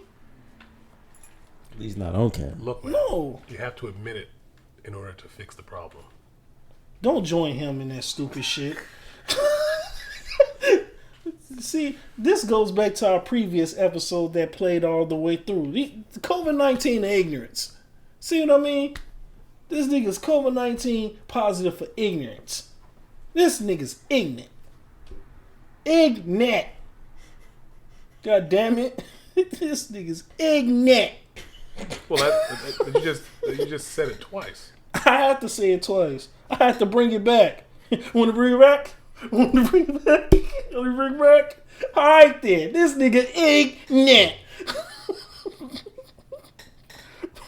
He's not on camera. Look, man, No. you have to admit it in order to fix the problem. Don't join him in that stupid shit. See, this goes back to our previous episode that played all the way through. The COVID-19 ignorance. See what I mean? This nigga's COVID-19 positive for ignorance. This nigga's ignorant. Ignorant. God damn it. This nigga's ignorant. Well, you just said it twice. I have to say it twice. I have to bring it back. Want to bring it back? Want to bring it back? Want to bring it back? All right then. This nigga ignorant.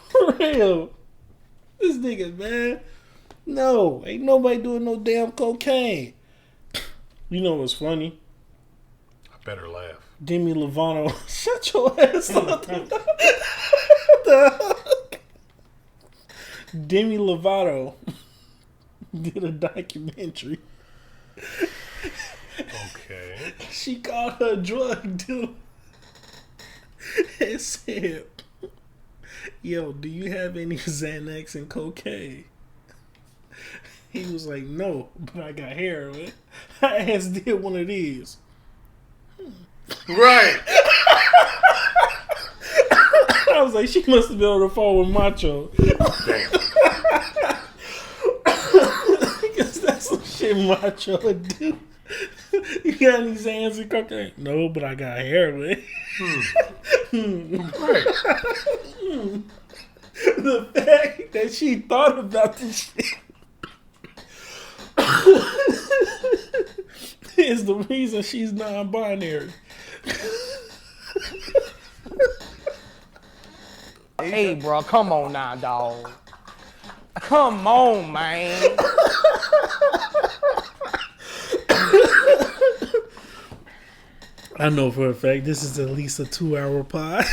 For real. This nigga, man. No, ain't nobody doing no damn cocaine. You know what's funny? I better laugh. Demi Lovato. Shut your ass up. Demi Lovato did a documentary. Okay. She called her a drug dealer and said, yo, do you have any Xanax and cocaine? He was like, no, but I got heroin. I ass did one of these. Right. I was like, she must have been on the phone with Macho. Damn. Because that's some shit Macho would do. You got any Xanax and cocaine? No, but I got heroin. Right. The fact that she thought about this shit is the reason she's non-binary. Hey, bro, come on now, dog. Come on, man. I know for a fact this is at least a 2-hour pod.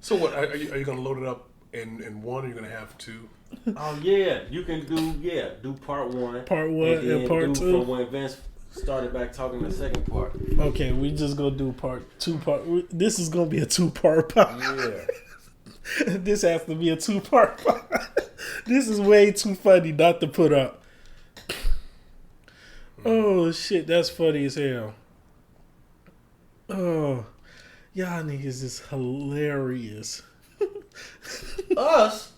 So what? Are you going to load it up in one? Or are you going to have two? Oh yeah, you can do part 1. Part 1 and part 2. From when Vince started back talking the second part. Okay, we just gonna do part 2. This is gonna be a 2-part pod. Yeah. This has to be a 2-part pod. This is way too funny not to put up. Oh shit, that's funny as hell. Oh, y'all niggas is hilarious. Us?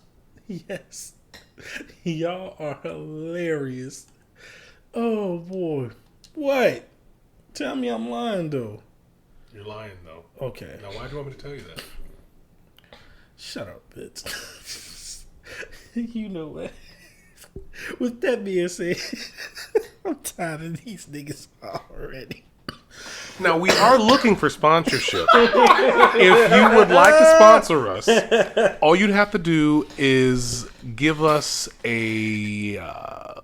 Yes, y'all are hilarious. Oh boy, what? Tell me I'm lying though. You're lying, though. Okay, Now, why do you want me to tell you that? shut up, bitch. You know what? With that being said, I'm tired. tired of these niggas already. Now, we are looking for sponsorship. If you would like to sponsor us, all you'd have to do is give us a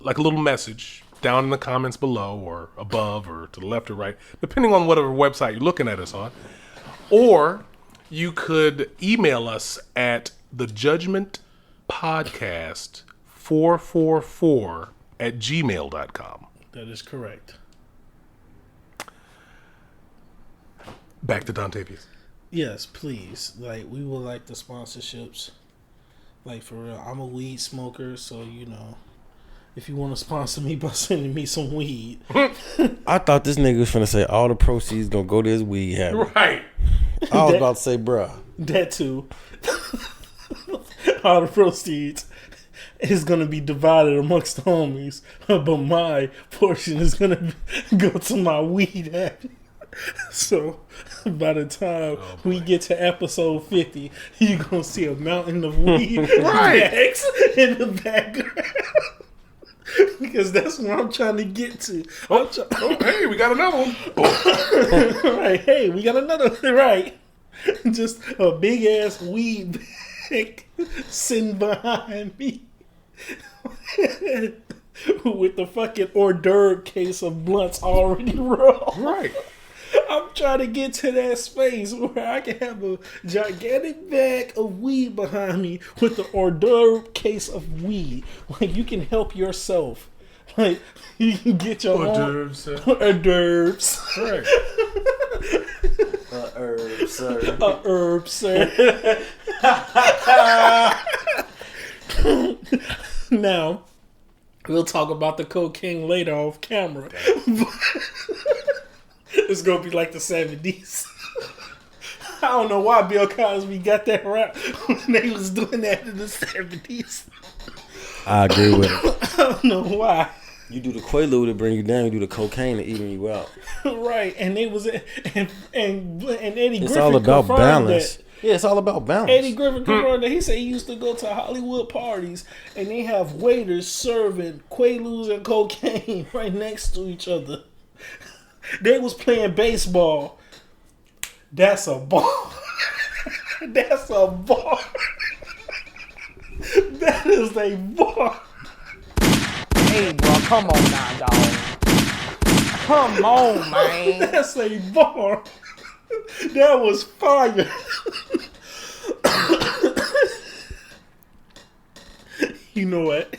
little message down in the comments below or above or to the left or right, depending on whatever website you're looking at us on. Or you could email us at thejudgmentpodcast444@gmail.com. That is correct. Back to Dontavius. Yes, please. Like, we would like the sponsorships. Like, for real. I'm a weed smoker, so, you know, if you want to sponsor me by sending me some weed. I thought this nigga was finna say all the proceeds gonna go to his weed habit. Right. I was about to say, bruh. That too. All the proceeds is going to be divided amongst the homies, but my portion is going to go to my weed habit. So by the time we get to episode 50, you're going to see a mountain of weed bags in the background. Because that's what I'm trying to get to. Hey, we got another one. Right, hey, we got another one. Right. Just a big ass weed bag sitting behind me. With the fucking hors d'oeuvre case of blunts already rolled. Right. I'm trying to get to that space where I can have a gigantic bag of weed behind me with the hors d'oeuvre case of weed. Like, you can help yourself. Like, you can get your Hors own d'oeuvres, sir. hors d'oeuvres. Right. Herb, sir. A herb, sir. Now, we'll talk about the cocaine later off camera. It's gonna be like the 70s. I don't know why Bill Cosby got that rap when they was doing that in the 70s. I agree with it. I don't know why. You do the Quaalude to bring you down. You do the cocaine to even you out. Right, and they was and Eddie Griffin It's all about confirmed balance. that. Yeah, it's all about balance. Eddie Griffin confirmed that. He said he used to go to Hollywood parties and they have waiters serving Quaaludes and cocaine right next to each other. They was playing baseball. That's a bar. That's a bar. That is a bar. Hey, bro, come on now, dog. Come on, man. That's a bar. That was fire. You know what?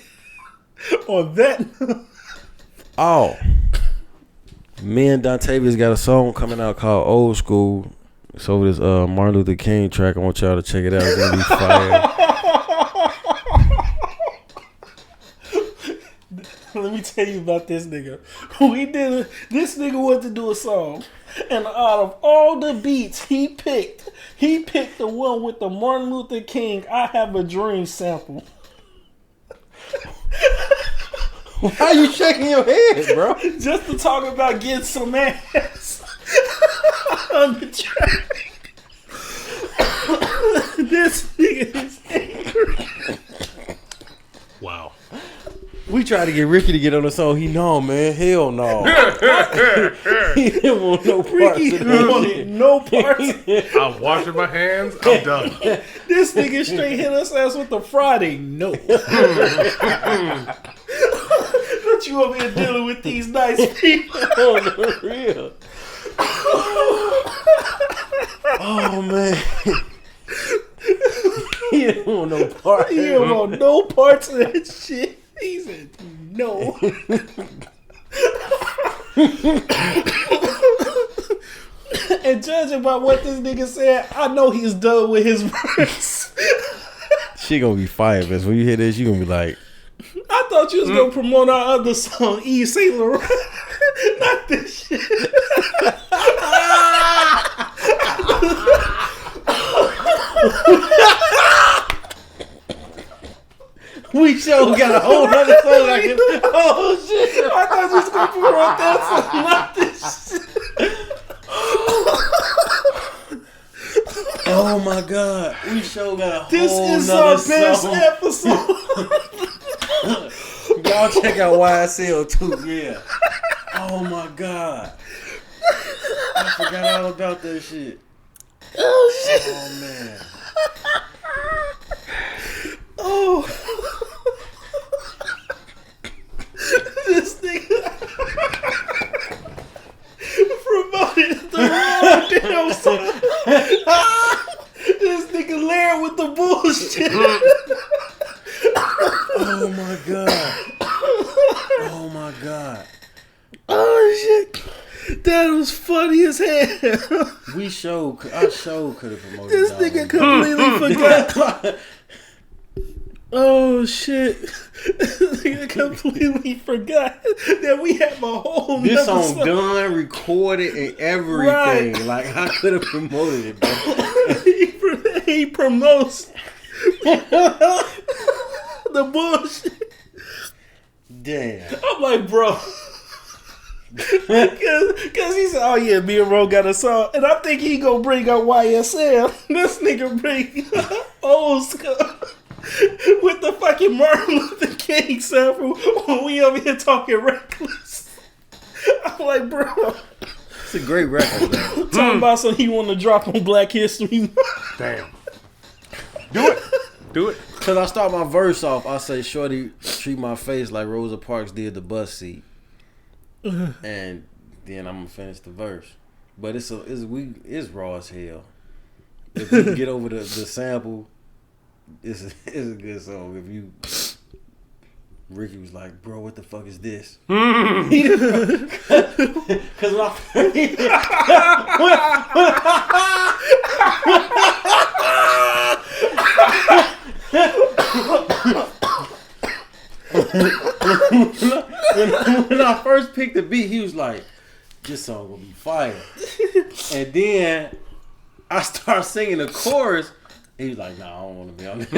On that. Oh. Me and Dontavius got a song coming out called Old School. It's over this Martin Luther King track. I want y'all to check it out. It's gonna be fire. Let me tell you about this nigga. This nigga wanted to do a song, and out of all the beats he picked the one with the Martin Luther King "I Have a Dream" sample. Why are you shaking your head, bro? Just to talk about getting some ass on the track. This nigga is angry. Wow. We tried to get Ricky to get on the song. He no, man. Hell no. He didn't want no parts Ricky of that wanted shit. no parts. I'm washing my hands. I'm done. This nigga straight hit us ass with the Friday no. But you over here dealing with these nice people. On the real. Oh, man. He didn't want no parts. He don't want no parts of that shit. He said no. And judging by what this nigga said, I know he's done with his verse. She gonna be fired, man. When you hear this, you gonna be like, I thought you was gonna promote our other song, Yves Saint Laurent. Not this shit. we sure got a whole other song like it. Oh shit! I thought you was gonna promote that song, not this shit. Oh my god, we sure got a This whole is nother our best song. episode. Y'all check out YSL too, yeah. Oh my god. I forgot all about that shit. Oh shit. Oh man. Oh. This nigga promoted the wrong damn song. This nigga Larry with the bullshit. Oh my god. Oh my god. Oh shit. That was funny as hell. I could have promoted This that nigga one. completely forgot. Oh shit. This nigga completely forgot that we have a whole This nother song done, recorded, and everything. Right. Like I could have promoted it, bro. he promotes the bullshit. Damn. I'm like, bro. Cause he said, oh yeah, me and Ro got a song. And I'm thinking he gonna bring up YSL. This nigga bring old school with the fucking Martin Luther King sample when we over here talking reckless. I'm like, bro. It's a great record, though. Talking about something he want to drop on Black History Month. Damn. Do it. Do it. Cause I start my verse off, I say, "Shorty, treat my face like Rosa Parks did the bus seat," and then I'm gonna finish the verse. But it's raw as hell. If you get over the sample, it's a good song. If you, Ricky was like, "Bro, what the fuck is this?" Cause when I first picked the beat, he was like, "This song gonna be fire." And then I start singing the chorus. He was like, "Nah, I don't want to be on this." He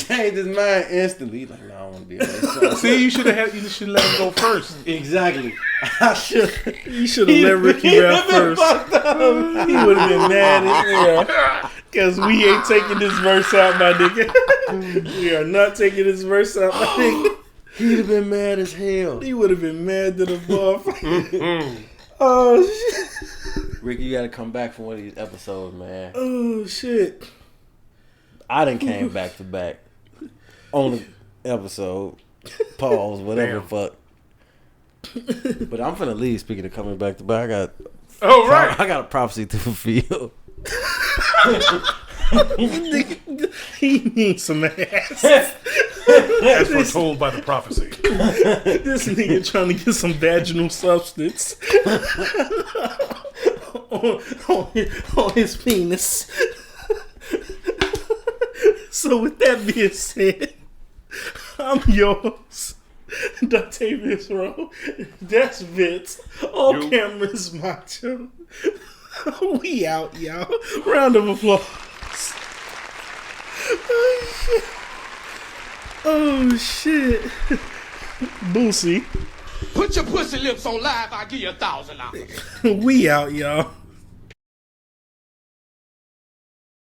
changed his mind instantly. He's like, "Nah, I don't want to be on this song." See, you should let him go first. Exactly. I should. You should have let Ricky rap first. He would have been mad as hell. Cause we ain't taking this verse out, my nigga. We are not taking this verse out, my nigga. He'd have been mad as hell. He would have been mad to the motherfucker. Oh shit. Ricky, you gotta come back for one of these episodes, man. Oh shit. I done came back to back on the episode. Pause, whatever the fuck. But I'm finna leave. Speaking of coming back to back, I got a prophecy to fulfill. He needs some ass. As foretold by the prophecy. This nigga trying to get some vaginal substance on his penis. So with that being said, I'm yours, Datavius Rowe. That's Vince. All cameras macho. We out, y'all. Round of applause. Oh shit. Boosie. Put your pussy lips on live, I'll give you $1,000. We out, y'all.